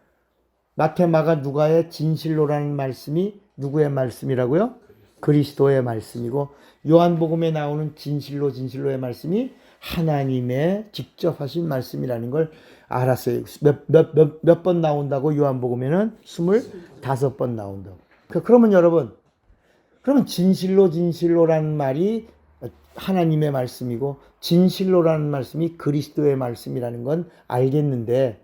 Speaker 1: 마태, 마가, 누가의 진실로라는 말씀이 누구의 말씀이라고요? 그리스도의 말씀이고, 요한복음에 나오는 진실로의 말씀이 하나님의 직접 하신 말씀이라는 걸 알았어요. 몇 번 나온다고? 요한복음에는 25번 나온다고. 그러면 여러분, 그러면 진실로라는 말이 하나님의 말씀이고 진실로라는 말씀이 그리스도의 말씀이라는 건 알겠는데,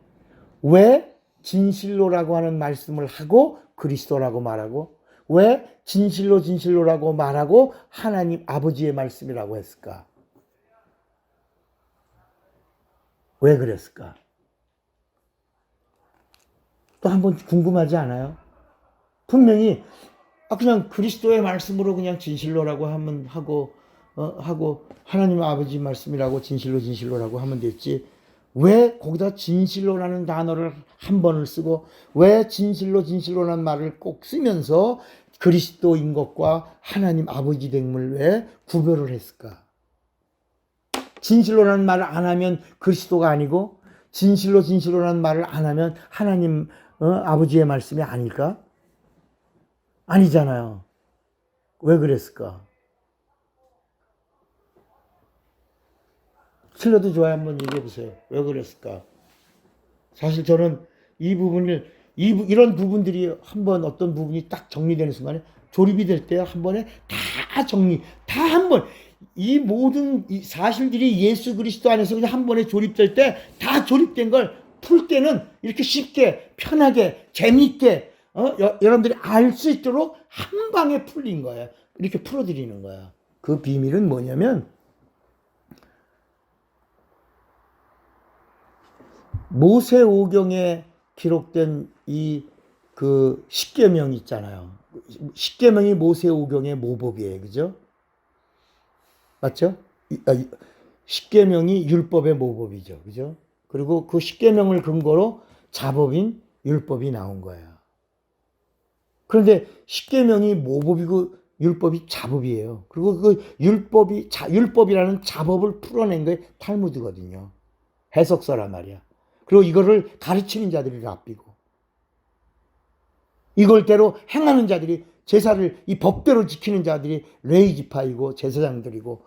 Speaker 1: 왜 진실로라고 하는 말씀을 하고 그리스도라고 말하고, 왜 진실로라고 말하고 하나님 아버지의 말씀이라고 했을까? 왜 그랬을까? 또 한번 궁금하지 않아요? 분명히 그냥 그리스도의 말씀으로 그냥 진실로라고 하면 하고 하나님 아버지 말씀이라고 진실로라고 하면 됐지. 왜 거기다 진실로라는 단어를 한 번을 쓰고 왜 진실로라는 말을 꼭 쓰면서 그리스도인 것과 하나님 아버지 됨을 왜 구별을 했을까? 진실로라는 말을 안 하면 그리스도가 아니고 진실로라는 말을 안 하면 하나님 아버지의 말씀이 아닐까? 아니잖아요. 왜 그랬을까? 틀려도 좋아요. 한번 얘기해 보세요. 왜 그랬을까? 사실 저는 이런 부분들이 한번 어떤 부분이 딱 정리되는 순간에 조립이 될 때 한 번에 다 한 번, 이 모든 이 사실들이 예수 그리스도 안에서 그냥 한 번에 조립될 때 다 조립된 걸 풀 때는 이렇게 쉽게, 편하게, 재미있게, 여러분들이 알 수 있도록 한 방에 풀린 거예요. 이렇게 풀어드리는 거야. 그 비밀은 뭐냐면, 모세오경에 기록된 그 십계명 있잖아요. 십계명이 모세오경의 모법이에요. 그죠? 맞죠? 십계명이 율법의 모법이죠. 그죠? 그리고 그 십계명을 근거로 자법인 율법이 나온 거예요. 그런데 십계명이 모법이고 율법이 자법이에요. 그리고 그 율법이라는 자법을 풀어낸 게 탈무드거든요. 해석서란 말이야. 그리고 이거를 가르치는 자들이 랍비고, 이걸대로 행하는 자들이, 제사를 이 법대로 지키는 자들이 레위지파이고 제사장들이고,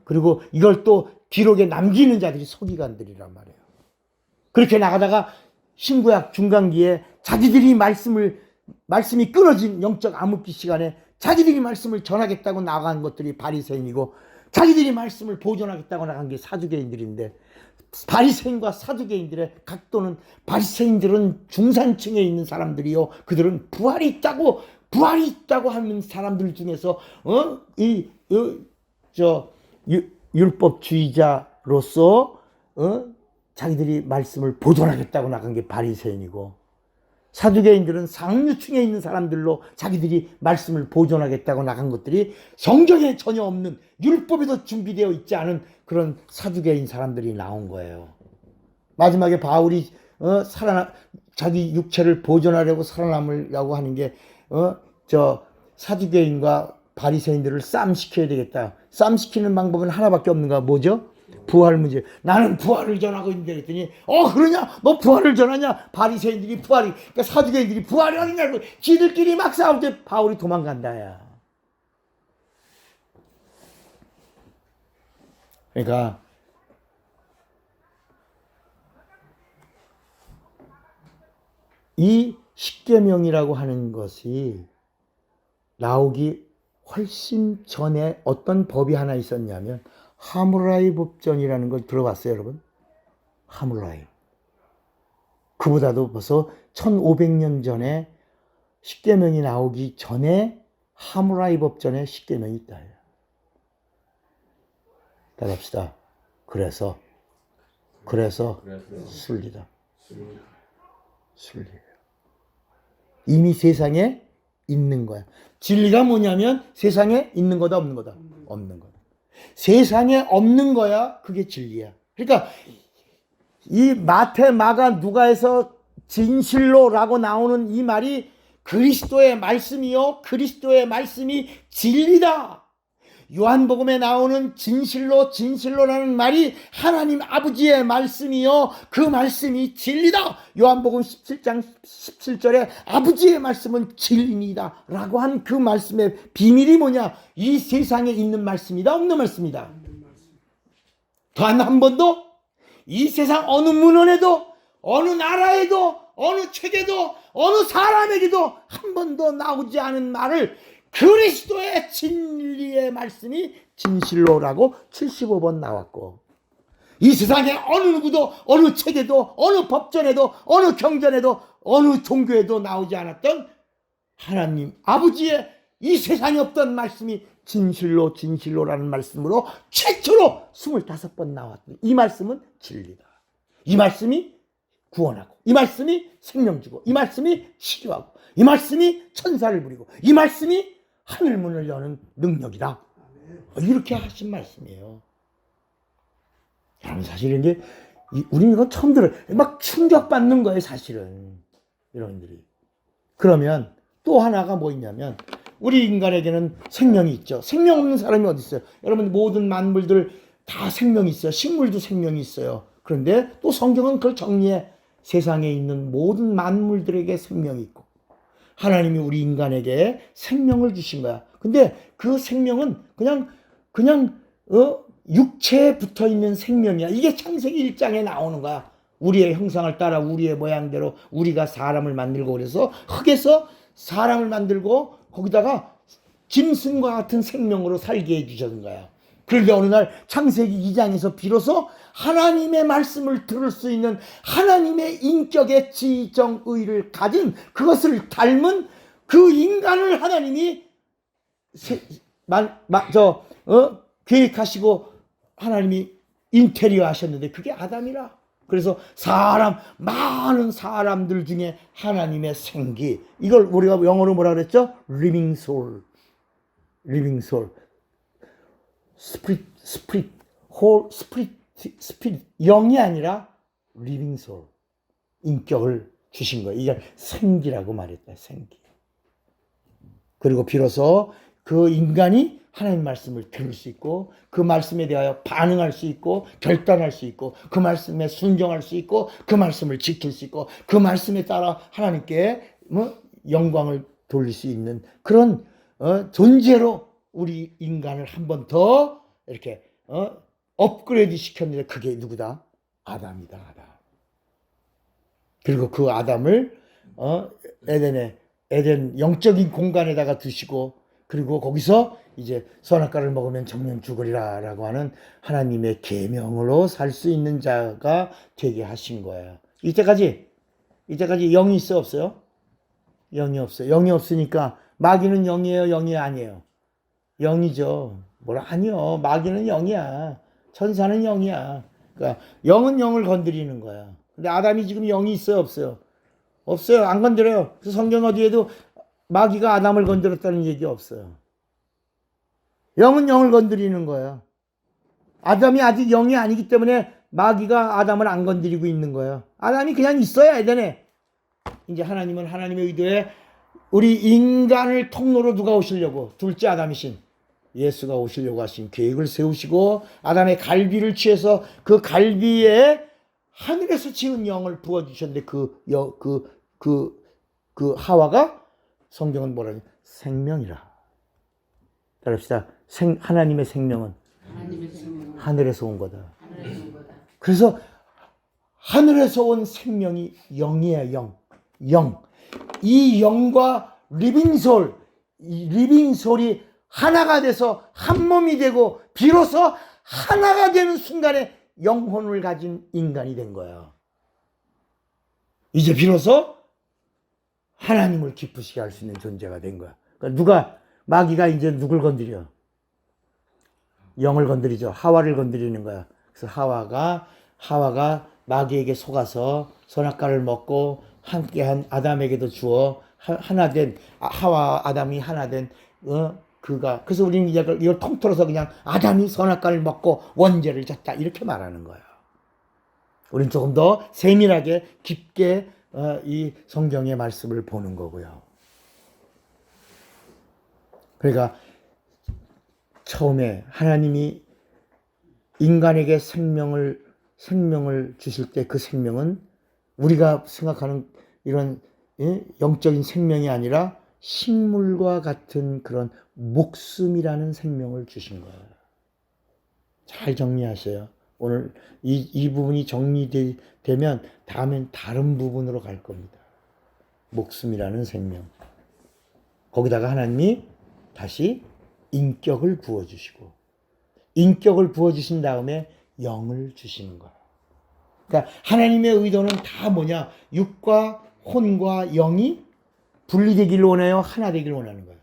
Speaker 1: 그리고 이걸 또 기록에 남기는 자들이 서기관들이란 말이에요. 그렇게 나가다가 신구약 중간기에 자기들이 말씀이 끊어진 영적 암흑기 시간에 자기들이 말씀을 전하겠다고 나간 것들이 바리새인이고, 자기들이 말씀을 보존하겠다고 나간 게 사두개인들인데, 바리새인과 사두개인들의 각도는, 바리새인들은 중산층에 있는 사람들이요, 그들은 부활이 있다고 하는 사람들 중에서 율법주의자로서 자기들이 말씀을 보존하겠다고 나간 게 바리새인이고, 사두개인들은 상류층에 있는 사람들로 자기들이 말씀을 보존하겠다고 나간 것들이 성경에 전혀 없는, 율법에도 준비되어 있지 않은 그런 사두개인 사람들이 나온 거예요. 마지막에 바울이 자기 육체를 보존하려고 살아남으려고 하는 게 사두개인과 바리새인들을 쌈시켜야 되겠다. 쌈시키는 방법은 하나밖에 없는 거야. 뭐죠? 부활 문제. 나는 부활을 전하고 있는데 그랬더니 그러냐? 너 부활을 전하냐? 바리새인들이 그러니까 사두개인들이 부활을 하느냐고 지들끼리 막 싸울 때 바울이 도망간다야. 그러니까 이 십계명이라고 하는 것이 나오기 훨씬 전에 어떤 법이 하나 있었냐면 하물라이 법전이라는 걸 들어봤어요, 여러분? 하물라이. 그보다도 벌써 1500년 전에 십계명이 나오기 전에 하물라이 법전에 십계명이 있다. 따라합시다. 그래서 순리다. 순리예요. 이미 세상에 있는 거야. 진리가 뭐냐면 세상에 있는 거다 없는 거다? 없는 거다. 세상에 없는 거야. 그게 진리야. 그러니까 이 마태, 마가, 누가에서 진실로라고 나오는 이 말이 그리스도의 말씀이요, 그리스도의 말씀이 진리다. 요한복음에 나오는 진실로라는 말이 하나님 아버지의 말씀이요, 그 말씀이 진리다. 요한복음 17장 17절에 아버지의 말씀은 진리입니다 라고 한 그 말씀의 비밀이 뭐냐? 이 세상에 있는 말씀이다, 없는 말씀이다? 단 한 번도 이 세상 어느 문헌에도, 어느 나라에도, 어느 책에도, 어느 사람에게도 한 번도 나오지 않은 말을 그리스도의 진리의 말씀이 진실로라고 75번 나왔고, 이 세상에 어느 누구도, 어느 책에도, 어느 법전에도, 어느 경전에도, 어느 종교에도 나오지 않았던 하나님 아버지의 이 세상에 없던 말씀이 진실로라는 말씀으로 최초로 25번 나왔던 이 말씀은 진리다. 이 말씀이 구원하고, 이 말씀이 생명 주고, 이 말씀이 치료하고, 이 말씀이 천사를 부리고, 이 말씀이 하늘문을 여는 능력이다. 이렇게 하신 말씀이에요. 여러분, 사실 이게 우리는 이거 처음 들어요. 막 충격받는 거예요, 사실은. 여러분들이. 그러면 또 하나가 뭐 있냐면, 우리 인간에게는 생명이 있죠. 생명 없는 사람이 어디 있어요? 여러분, 모든 만물들 다 생명이 있어요. 식물도 생명이 있어요. 그런데 또 성경은 그걸 정리해. 세상에 있는 모든 만물들에게 생명이 있고, 하나님이 우리 인간에게 생명을 주신 거야. 근데 그 생명은 그냥 육체에 붙어 있는 생명이야. 이게 창세기 1장에 나오는 거야. 우리의 형상을 따라 우리의 모양대로 우리가 사람을 만들고, 그래서 흙에서 사람을 만들고 거기다가 짐승과 같은 생명으로 살게 해주셨는 거야. 그런데 어느 날 창세기 2장에서 비로소 하나님의 말씀을 들을 수 있는, 하나님의 인격의 지정의를 가진, 그것을 닮은 그 인간을 하나님이 계획하시고 하나님이 인테리어 하셨는데 그게 아담이라. 그래서 많은 사람들 중에 하나님의 생기, 이걸 우리가 영어로 뭐라 그랬죠? living soul. 스피릿, 영이 아니라 living soul, 인격을 주신 거예요. 이게 생기라고 말했다, 생기. 그리고 비로소 그 인간이 하나님 말씀을 들을 수 있고, 그 말씀에 대하여 반응할 수 있고, 결단할 수 있고, 그 말씀에 순종할 수 있고, 그 말씀을 지킬 수 있고, 그 말씀에 따라 하나님께 영광을 돌릴 수 있는 그런 존재로 우리 인간을 한 번 더 이렇게 업그레이드 시켰는데, 그게 누구다? 아담이다, 아담. 그리고 그 아담을 에덴 영적인 공간에다가 두시고, 그리고 거기서 이제 선악과를 먹으면 정령 죽으리라 라고 하는 하나님의 계명으로 살 수 있는 자가 되게 하신 거예요. 이때까지 영이 있어, 없어요? 영이 없어요. 영이 없으니까 마귀는 영이에요, 영이 아니에요? 영이죠. 아니요. 마귀는 영이야. 천사는 영이야. 그러니까 영은 영을 건드리는 거야. 근데 아담이 지금 영이 있어요, 없어요? 없어요. 안 건드려요. 그래서 성경 어디에도 마귀가 아담을 건드렸다는 얘기 없어요. 영은 영을 건드리는 거예요. 아담이 아직 영이 아니기 때문에 마귀가 아담을 안 건드리고 있는 거예요. 아담이 그냥 있어야 에덴에. 이제 하나님은 하나님의 의도에 우리 인간을 통로로 누가 오시려고? 둘째 아담이신 예수가 오시려고 하신 계획을 세우시고 아담의 갈비를 취해서 그 갈비에 하늘에서 지은 영을 부어주셨는데 그 하와가 성경은 뭐라냐? 생명이라. 따라합시다. 하나님의 생명은 하늘에서 온 거다. 그래서 하늘에서 온 생명이 영이에요. 영. 이 영과 리빙솔이 하나가 돼서 한 몸이 되고 비로소 하나가 되는 순간에 영혼을 가진 인간이 된 거예요. 이제 비로소 하나님을 기쁘시게 할 수 있는 존재가 된 거야. 그러니까 마귀가 이제 누굴 건드려? 영을 건드리죠. 하와를 건드리는 거야. 그래서 하와가 마귀에게 속아서 선악과를 먹고 함께한 아담에게도 주어 하나된 아담이 하나된 그래서 우리는 이걸 통틀어서 그냥 아담이 선악과를 먹고 원죄를 졌다 이렇게 말하는 거예요. 우리는 조금 더 세밀하게 깊게 이 성경의 말씀을 보는 거고요. 그러니까 처음에 하나님이 인간에게 생명을 주실 때 그 생명은 우리가 생각하는 이런 영적인 생명이 아니라 식물과 같은 그런 목숨이라는 생명을 주신 거예요. 잘 정리하세요. 오늘 이 부분이 정리되면 다음엔 다른 부분으로 갈 겁니다. 목숨이라는 생명. 거기다가 하나님이 다시 인격을 부어주시고 인격을 부어주신 다음에 영을 주시는 거예요. 그러니까 하나님의 의도는 다 뭐냐? 육과 혼과 영이 분리되기를 원해요? 하나 되기를 원하는 거예요.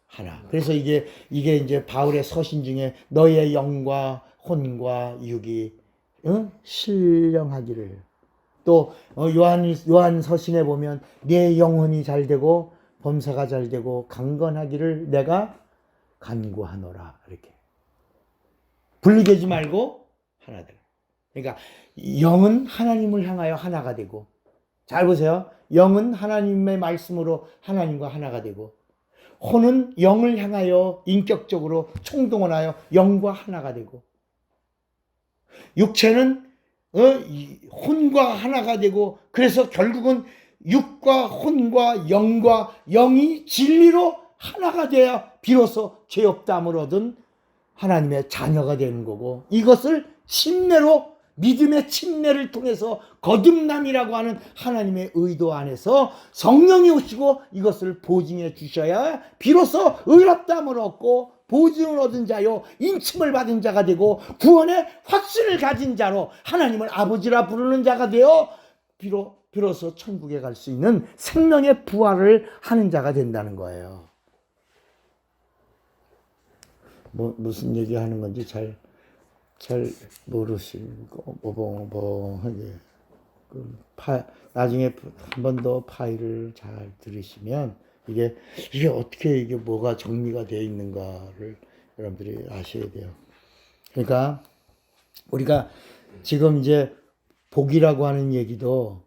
Speaker 1: 하나. 그래서 이게 이제 바울의 서신 중에 너의 영과 혼과 육이 신령하기를. 또 요한 서신에 보면 내 영혼이 잘 되고 범사가 잘 되고 강건하기를 내가 간구하노라. 이렇게. 분리되지 말고 하나 되라. 그러니까 영은 하나님을 향하여 하나가 되고, 잘 보세요. 영은 하나님의 말씀으로 하나님과 하나가 되고, 혼은 영을 향하여 인격적으로 총동원하여 영과 하나가 되고, 육체는 혼과 하나가 되고, 그래서 결국은 육과 혼과 영과 영이 진리로 하나가 되어 비로소 죄 없다함을 얻은 하나님의 자녀가 되는 거고, 이것을 침례로 믿음의 침례를 통해서 거듭남이라고 하는 하나님의 의도 안에서 성령이 오시고 이것을 보증해 주셔야 비로소 의롭다함을 얻고 보증을 얻은 자요 인침을 받은 자가 되고 구원의 확신을 가진 자로 하나님을 아버지라 부르는 자가 되어 비로소 천국에 갈 수 있는 생명의 부활을 하는 자가 된다는 거예요. 무슨 얘기하는 건지 잘 모르시고 멍멍하게 나중에 한 번 더 파일을 잘 들으시면 이게 어떻게 이게 뭐가 정리가 되어 있는가를 여러분들이 아셔야 돼요. 그러니까 우리가 지금 이제 복이라고 하는 얘기도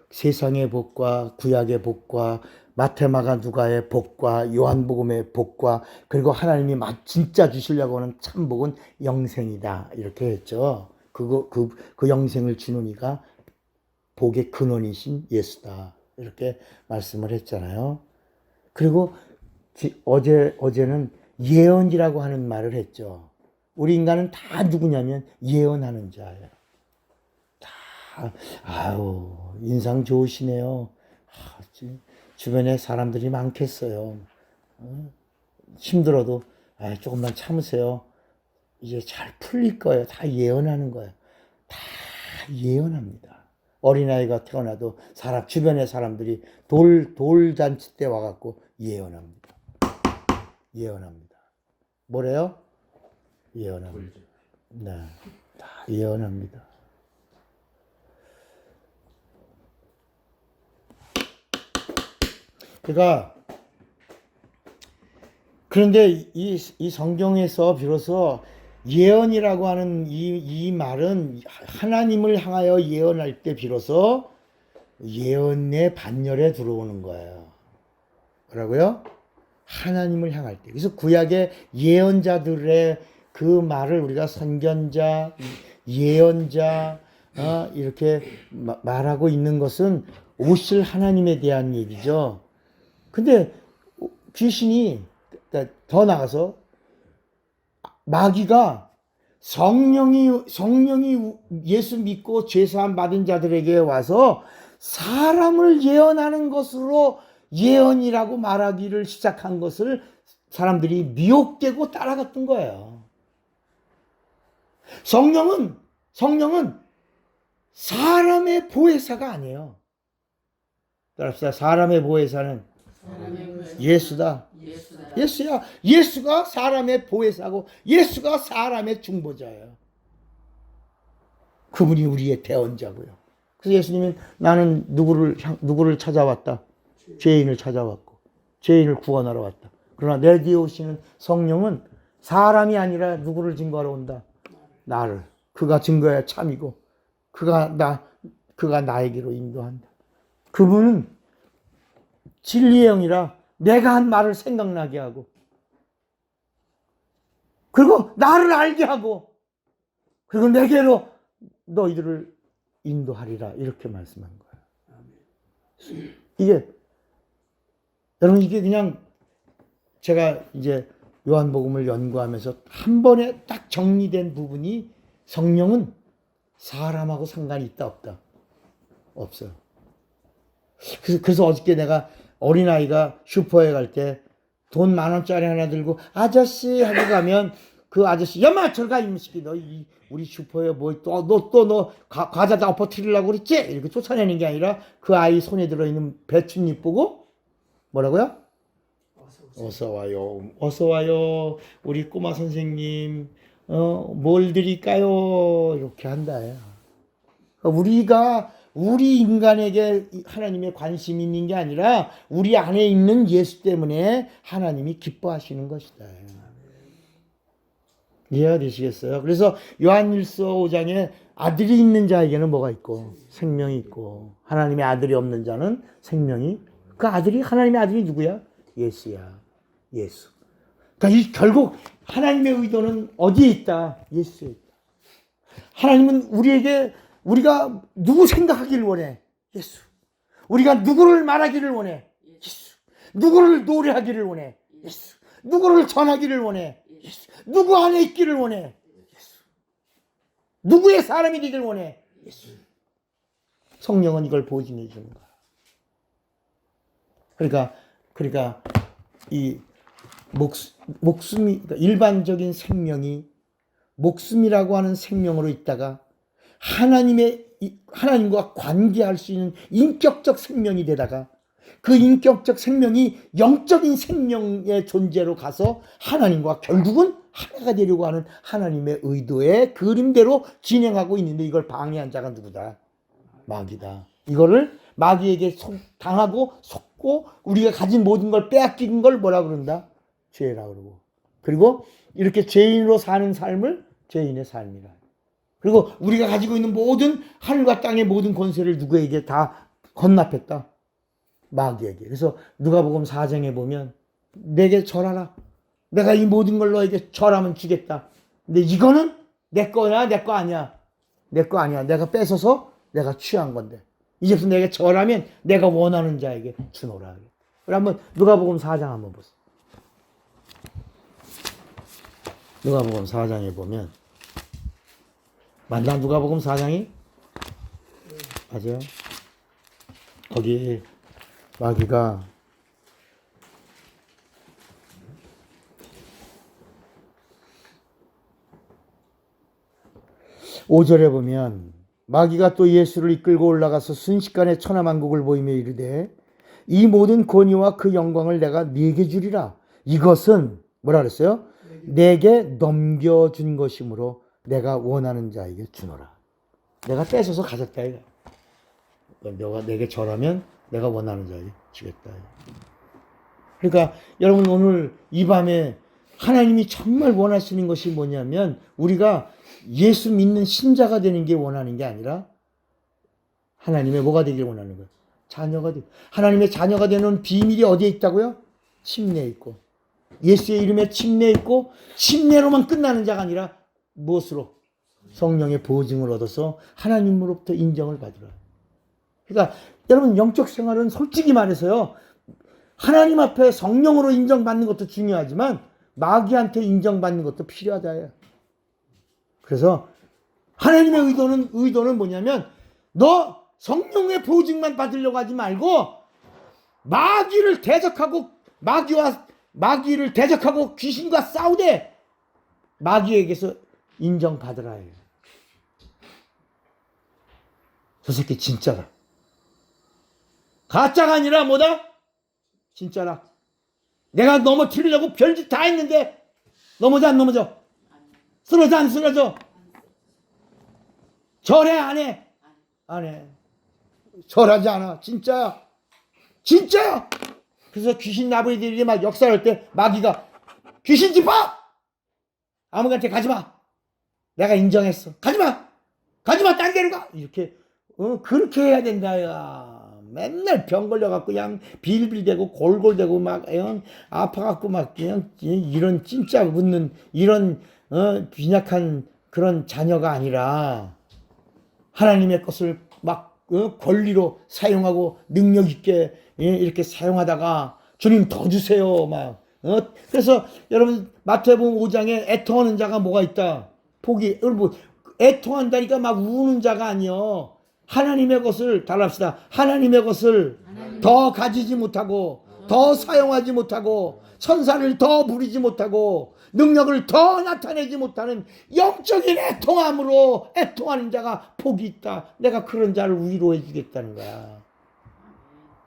Speaker 1: 세상의 복과 구약의 복과 마테마가 누가의 복과 요한복음의 복과 그리고 하나님이 진짜 주시려고 하는 참복은 영생이다 이렇게 했죠. 그 영생을 주는 이가 복의 근원이신 예수다 이렇게 말씀을 했잖아요. 그리고 어제는 예언이라고 하는 말을 했죠. 우리 인간은 다 누구냐면 예언하는 자예요. 아유 인상 좋으시네요. 주변에 사람들이 많겠어요. 힘들어도 조금만 참으세요. 이제 잘 풀릴 거예요. 다 예언하는 거예요. 다 예언합니다. 어린아이가 태어나도 주변의 사람들이 돌잔치 때 와갖고 예언합니다. 뭐래요? 예언합니다. 네, 다 예언합니다. 그런데 이 성경에서 비로소 예언이라고 하는 이 말은 하나님을 향하여 예언할 때 비로소 예언의 반열에 들어오는 거예요. 뭐라고요? 하나님을 향할 때. 그래서 구약의 예언자들의 그 말을 우리가 선견자, 예언자 이렇게 말하고 있는 것은 오실 하나님에 대한 얘기죠. 근데 귀신이 더 나가서 마귀가 성령이 예수 믿고 죄사함 받은 자들에게 와서 사람을 예언하는 것으로 예언이라고 말하기를 시작한 것을 사람들이 미혹되고 따라갔던 거예요. 성령은 사람의 보혜사가 아니에요. 따라합시다. 사람의 보혜사는 예수다. 예수야. 예수가 사람의 보혜사고 예수가 사람의 중보자예요. 그분이 우리의 대언자고요. 그래서 예수님은 나는 누구를 찾아왔다. 죄인을 찾아왔고 죄인을 구원하러 왔다. 그러나 내 뒤에 오시는 성령은 사람이 아니라 누구를 증거하러 온다. 나를. 그가 증거해야 참이고 그가 나에게로 인도한다. 그분은 진리의 영이라 내가 한 말을 생각나게 하고 그리고 나를 알게 하고 그리고 내게로 너희들을 인도하리라 이렇게 말씀한 거예요. 여러분 이게 그냥 제가 이제 요한복음을 연구하면서 한 번에 딱 정리된 부분이 성령은 사람하고 상관이 있다 없다? 없어요. 그래서 어저께 내가 어린아이가 슈퍼에 갈 때 돈 10,000원짜리 하나 들고 아저씨 하고 가면 그 아저씨 야마 저가 이놈시키 너 우리 슈퍼에 뭐 너 과자 다 엎어뜨리려고 그랬지? 이렇게 쫓아내는 게 아니라 그 아이 손에 들어있는 배춧잎 보고 뭐라고요? 어서 와요 우리 꼬마 선생님 뭘 드릴까요? 이렇게 한다. 우리 인간에게 하나님의 관심이 있는 게 아니라 우리 안에 있는 예수 때문에 하나님이 기뻐하시는 것이다. 이해가 되시겠어요? 그래서 요한일서 5장에 아들이 있는 자에게는 뭐가 있고 생명이 있고 하나님의 아들이 없는 자는 생명이 그 아들이 하나님의 아들이 누구야? 예수야. 예수. 그러니까 결국 하나님의 의도는 어디에 있다? 예수에 있다. 하나님은 우리가 누구 생각하기를 원해? 예수. 우리가 누구를 말하기를 원해? 예수. 누구를 노래하기를 원해? 예수. 누구를 전하기를 원해? 예수. 누구 안에 있기를 원해? 예수. 누구의 사람이 되기를 원해? 예수. 성령은 이걸 보증해 주는 거야. 그러니까 이 목숨이 그러니까 일반적인 생명이 목숨이라고 하는 생명으로 있다가 하나님과 관계할 수 있는 인격적 생명이 되다가 그 인격적 생명이 영적인 생명의 존재로 가서 하나님과 결국은 하나가 되려고 하는 하나님의 의도의 그림대로 진행하고 있는데 이걸 방해한 자가 누구다? 마귀다. 이거를 마귀에게 당하고 속고 우리가 가진 모든 걸 빼앗긴 걸 뭐라 그런다? 죄라 그러고. 그리고 이렇게 죄인으로 사는 삶을 죄인의 삶이라. 그리고 우리가 가지고 있는 모든 하늘과 땅의 모든 권세를 누구에게 다 건납했다? 마귀에게. 그래서 누가복음 4장에 보면 내게 절하라. 내가 이 모든 걸 너에게 절하면 주겠다. 근데 이거는 내 거야? 내 거 아니야? 내 거 아니야. 내가 뺏어서 내가 취한 건데. 이제부터 내게 절하면 내가 원하는 자에게 주노라. 그럼 한번 누가복음 4장 한번 보세요. 누가복음 4장에 보면 맞나? 누가복음 4장이? 맞아요. 거기 마귀가 (5절에) 보면 마귀가 또 예수를 이끌고 올라가서 순식간에 천하만국을 보이며 이르되 이 모든 권위와 그 영광을 내가 네게 주리라. 이것은 뭐라 그랬어요? 내게 넘겨준 것이므로 내가 원하는 자에게 주노라. 내가 뺏어서 가졌다. 너가 내게 절하면 내가 원하는 자에게 주겠다. 그러니까 여러분 오늘 이 밤에 하나님이 정말 원하시는 것이 뭐냐면 우리가 예수 믿는 신자가 되는 게 원하는 게 아니라 하나님의 뭐가 되길 원하는 거예요. 자녀가 되. 하나님의 자녀가 되는 비밀이 어디에 있다고요? 침례에 있고 예수의 이름에 침례에 있고 침례로만 끝나는 자가 아니라 무엇으로? 성령의 보증을 얻어서 하나님으로부터 인정을 받으라. 그러니까 여러분 영적 생활은 솔직히 말해서요. 하나님 앞에 성령으로 인정받는 것도 중요하지만 마귀한테 인정받는 것도 필요하다. 그래서 하나님의 의도는 뭐냐면 너 성령의 보증만 받으려고 하지 말고 마귀를 대적하고 마귀를 대적하고 귀신과 싸우되 마귀에게서 인정받으라 해요. 저 새끼 진짜다. 가짜가 아니라 뭐다? 진짜라. 내가 넘어뜨리려고 별짓 다 했는데 넘어져 안 넘어져? 쓰러져 안 쓰러져? 절해 안 해? 안 해. 절하지 않아. 진짜야. 진짜야. 그래서 귀신 나부리들이 막 역사할 때 마귀가 귀신 집합! 아무한테 가지마. 내가 인정했어. 가지마. 가지마. 딴 데로 가. 이렇게 그렇게 해야 된다. 야. 맨날 병 걸려갖고 그냥 빌빌대고 골골대고 막 아파갖고 막 그냥 이런 진짜 묻는 이런 빈약한 그런 자녀가 아니라 하나님의 것을 막 권리로 사용하고 능력 있게 이렇게 사용하다가 주님 더 주세요 막 그래서 여러분 마태복음 5장에 애통하는 자가 뭐가 있다? 복이 여러분 애통한다니까 막 우는 자가 아니요. 하나님의 것을 달랍시다. 하나님의 것을 더 가지지 못하고 더 사용하지 못하고 천사를 더 부리지 못하고 능력을 더 나타내지 못하는 영적인 애통함으로 애통하는 자가 복이 있다. 내가 그런 자를 위로해 주겠다는 거야.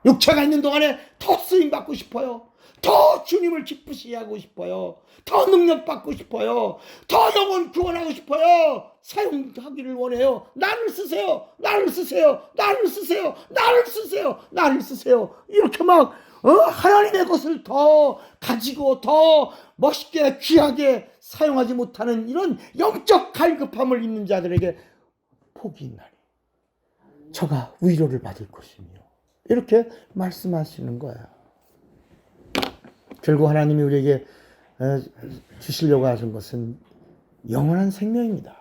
Speaker 1: 육체가 있는 동안에 더 쓰임 받고 싶어요. 더 주님을 기쁘시게 하고 싶어요. 더 능력 받고 싶어요. 더 영혼 구원하고 싶어요. 사용하기를 원해요. 나를 쓰세요. 나를 쓰세요. 나를 쓰세요. 나를 쓰세요. 나를 쓰세요. 이렇게 막 하나님의 것을 더 가지고 더 멋있게 귀하게 사용하지 못하는 이런 영적 갈급함을 입는 자들에게 복이 있나니 저가 위로를 받을 것이며 이렇게 말씀하시는 거야. 결국 하나님이 우리에게 주시려고 하신 것은 영원한 생명입니다.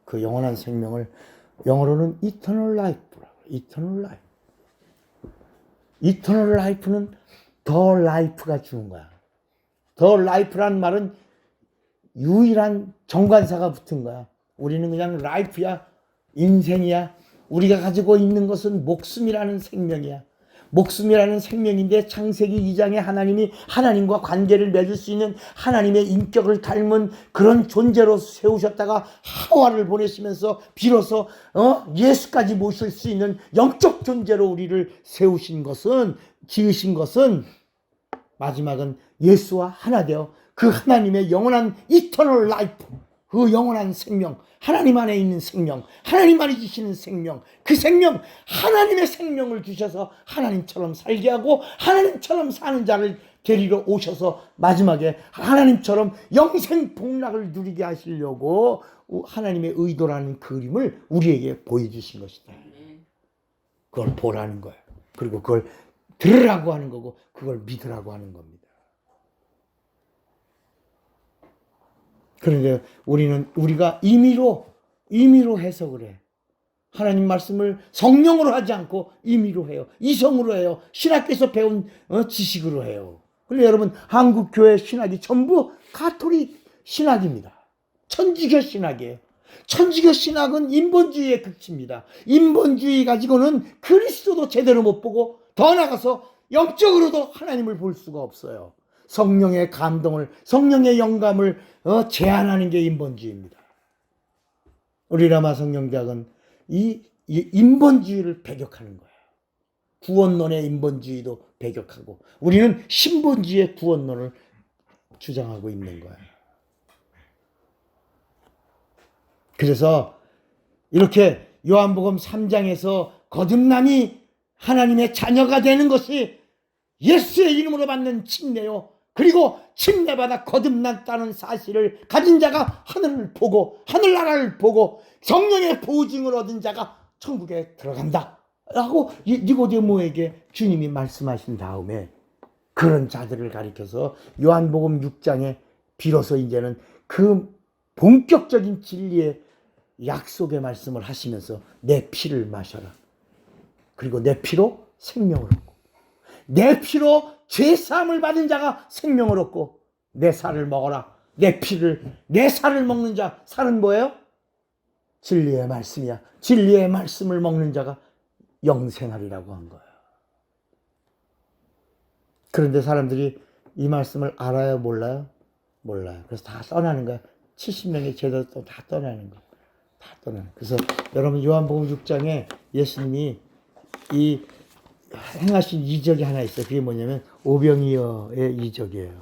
Speaker 1: 그 영원한 생명을 영어로는 eternal life라고. eternal life. eternal life는 the life가 주는 거야. the life란 말은 유일한 정관사가 붙은 거야. 우리는 그냥 life야. 인생이야. 우리가 가지고 있는 것은 목숨이라는 생명이야. 목숨이라는 생명인데 창세기 2장에 하나님이 하나님과 관계를 맺을 수 있는 하나님의 인격을 닮은 그런 존재로 세우셨다가 하와를 보내시면서 비로소 예수까지 모실 수 있는 영적 존재로 우리를 세우신 것은 지으신 것은 마지막은 예수와 하나 되어 그 하나님의 영원한 이터널 라이프 그 영원한 생명 하나님 안에 있는 생명, 하나님 안에 주시는 생명, 그 생명, 하나님의 생명을 주셔서 하나님처럼 살게 하고 하나님처럼 사는 자를 데리러 오셔서 마지막에 하나님처럼 영생 복락을 누리게 하시려고 하나님의 의도라는 그림을 우리에게 보여주신 것이다. 그걸 보라는 거예요. 그리고 그걸 들으라고 하는 거고 그걸 믿으라고 하는 겁니다. 그런데 우리가 임의로 해석을 해. 하나님 말씀을 성령으로 하지 않고 임의로 해요. 이성으로 해요. 신학교에서 배운 지식으로 해요. 그런데 여러분 한국 교회 신학이 전부 가톨릭 신학입니다. 천주교 신학이에요. 천주교 신학은 인본주의의 극치입니다. 인본주의 가지고는 그리스도도 제대로 못 보고 더 나아가서 영적으로도 하나님을 볼 수가 없어요. 성령의 감동을, 성령의 영감을 제한하는 게 인본주의입니다. 우리 라마 성령대학은 이 인본주의를 배격하는 거예요. 구원론의 인본주의도 배격하고 우리는 신본주의의 구원론을 주장하고 있는 거예요. 그래서 이렇게 요한복음 3장에서 거듭남이 하나님의 자녀가 되는 것이 예수의 이름으로 받는 칭례요, 그리고 칭례받아 거듭났다는 사실을 가진 자가 하늘을 보고 하늘나라를 보고 성령의 보증을 얻은 자가 천국에 들어간다 라고 니고데모에게 주님이 말씀하신 다음에 그런 자들을 가리켜서 요한복음 6장에 비로소 이제는 그 본격적인 진리의 약속의 말씀을 하시면서 내 피를 마셔라, 그리고 내 피로 생명을 얻고 내 피로 죄사함을 받은 자가 생명을 얻고 내 살을 먹어라. 내 살을 먹는 자, 살은 뭐예요? 진리의 말씀이야. 진리의 말씀을 먹는 자가 영생하리라고 한 거예요. 그런데 사람들이 이 말씀을 알아요, 몰라요? 몰라요. 그래서 다 떠나는 거야. 70명의 제자도 다 떠나는 거야. 다 떠나는 거야. 그래서 여러분 요한복음 6장에 예수님이 이 행하신 이적이 하나 있어요. 그게 뭐냐면 오병이어의 이적이에요.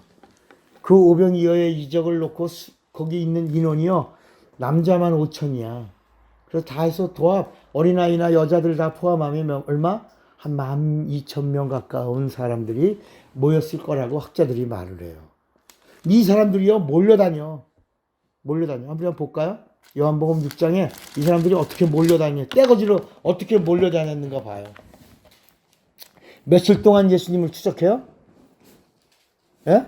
Speaker 1: 그 오병이어의 이적을 놓고 거기 있는 인원이요, 남자만 5천이야. 그래서 다 해서 도합 어린아이나 여자들 다 포함하면 얼마? 한 12,000명 가까운 사람들이 모였을 거라고 학자들이 말을 해요. 이 사람들이요 몰려다녀. 한번 볼까요? 요한복음 6장에 이 사람들이 어떻게 몰려다녀, 떼거지로 어떻게 몰려다녔는가 봐요. 며칠 동안 예수님을 추적해요? 예?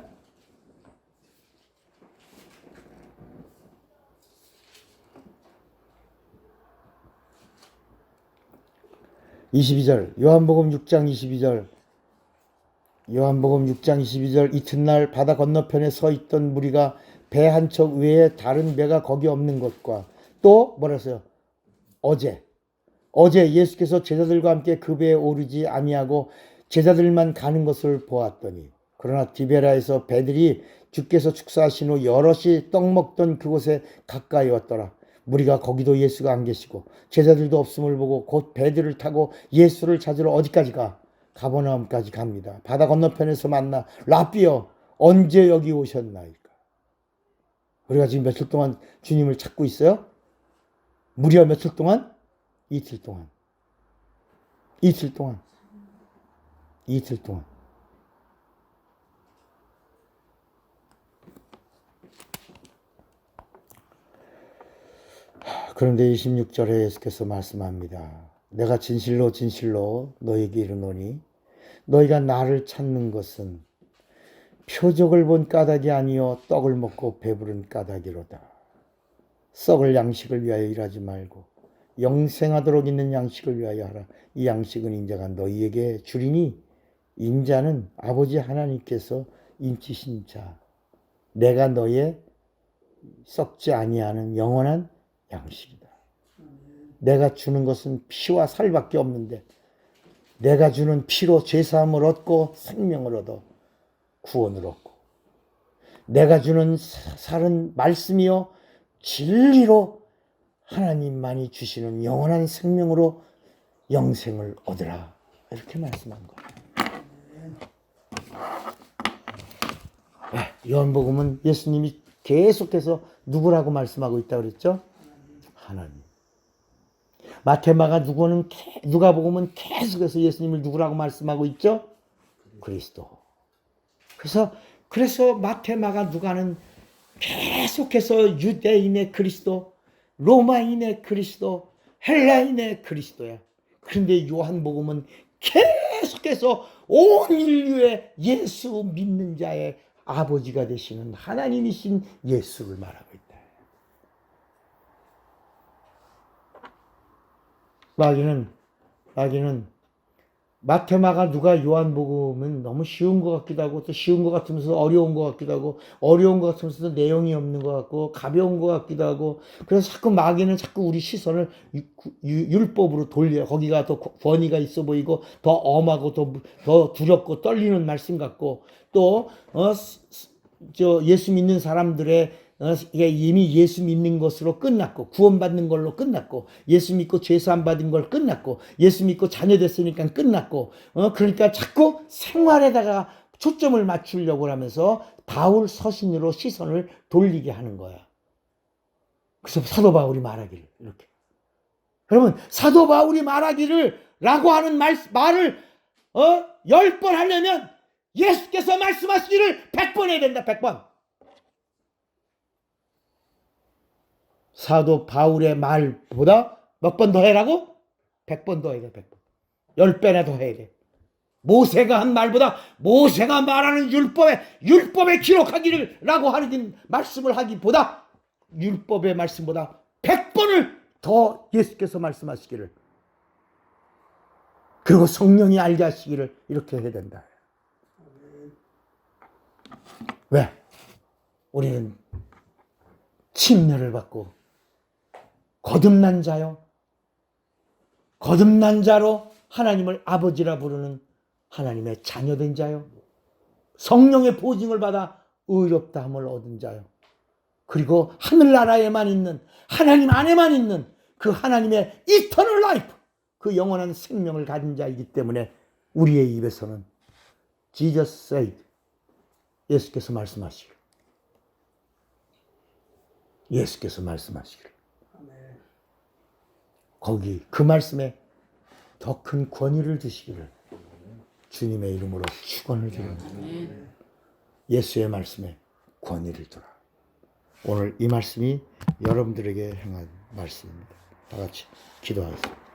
Speaker 1: 22절 요한복음 6장 22절 요한복음 6장 22절 이튿날 바다 건너편에 서 있던 무리가 배 한 척 외에 다른 배가 거기 없는 것과 또 뭐랬어요? 어제 예수께서 제자들과 함께 그 배에 오르지 아니하고 제자들만 가는 것을 보았더니 그러나 디베라에서 배들이 주께서 축사하신 후 여럿이 떡 먹던 그곳에 가까이 왔더라. 무리가 거기도 예수가 안 계시고 제자들도 없음을 보고 곧 배들을 타고 예수를 찾으러 어디까지 가? 가버나움까지 갑니다. 바다 건너편에서 만나 라삐여 언제 여기 오셨나이까? 우리가 지금 며칠 동안 주님을 찾고 있어요? 무려 며칠 동안? 이틀 동안. 그런데 26절에 예수께서 말씀합니다. 내가 진실로 진실로 너에게 이르노니 너희가 나를 찾는 것은 표적을 본 까닭이 아니요 떡을 먹고 배부른 까닭이로다. 썩을 양식을 위하여 일하지 말고 영생하도록 있는 양식을 위하여 하라. 이 양식은 인자가 너희에게 주리니 인자는 아버지 하나님께서 인치신 자, 내가 너의 썩지 아니하는 영원한 양식이다. 내가 주는 것은 피와 살밖에 없는데 내가 주는 피로 죄사함을 얻고 생명을 얻어 구원을 얻고 내가 주는 살은 말씀이요 진리로 하나님만이 주시는 영원한 생명으로 영생을 얻으라. 이렇게 말씀한 거예요. 요한복음은 예수님이 계속해서 누구라고 말씀하고 있다고 그랬죠? 하나님. 마태마가 누가복음은 계속해서 예수님을 누구라고 말씀하고 있죠? 그리스도. 그래서 마태마가 누가는 계속해서 유대인의 그리스도, 로마인의 그리스도, 헬라인의 그리스도야. 그런데 요한복음은 계속해서 온 인류의 예수 믿는 자의 아버지가 되시는 하나님이신 예수를 말하고 있다. 마귀는 마태마가 누가 요한복음은 너무 쉬운 것 같기도 하고 또 쉬운 것 같으면서 어려운 것 같기도 하고 어려운 것 같으면서 내용이 없는 것 같고 가벼운 것 같기도 하고 그래서 자꾸 마귀는 자꾸 우리 시선을 율법으로 돌려. 거기가 더 권위가 있어 보이고 더 엄하고 더 두렵고 떨리는 말씀 같고 또 예수 믿는 사람들의 이미 예수 믿는 것으로 끝났고 구원받는 걸로 끝났고 예수 믿고 죄사함 받은 걸 끝났고 예수 믿고 자녀 됐으니까 끝났고 그러니까 자꾸 생활에다가 초점을 맞추려고 하면서 바울 서신으로 시선을 돌리게 하는 거야. 그래서 사도 바울이 말하기를 이렇게. 여러분 사도 바울이 말하기를 라고 하는 말을 10번 하려면 예수께서 말씀하시기를 100번 해야 된다. 100번. 사도 바울의 말보다 몇 번 더 해라고? 100번 더 해야 돼. 100번. 10배나 더 해야 돼. 모세가 한 말보다 모세가 말하는 율법에 기록하기라고 하는 말씀을 하기보다 율법의 말씀보다 100번을 더 예수께서 말씀하시기를, 그리고 성령이 알게 하시기를 이렇게 해야 된다. 왜? 우리는 침례를 받고 거듭난 자요, 거듭난 자로 하나님을 아버지라 부르는 하나님의 자녀된 자요, 성령의 보증을 받아 의롭다함을 얻은 자요, 그리고 하늘나라에만 있는, 하나님 안에만 있는 그 하나님의 이터널 라이프, 그 영원한 생명을 가진 자이기 때문에 우리의 입에서는 Jesus said, 예수께서 말씀하시길, 예수께서 말씀하시길, 거기 그 말씀에 더 큰 권위를 주시기를 주님의 이름으로 축원을 드립니다. 예수의 말씀에 권위를 두라. 오늘 이 말씀이 여러분들에게 행한 말씀입니다. 다 같이 기도하겠습니다.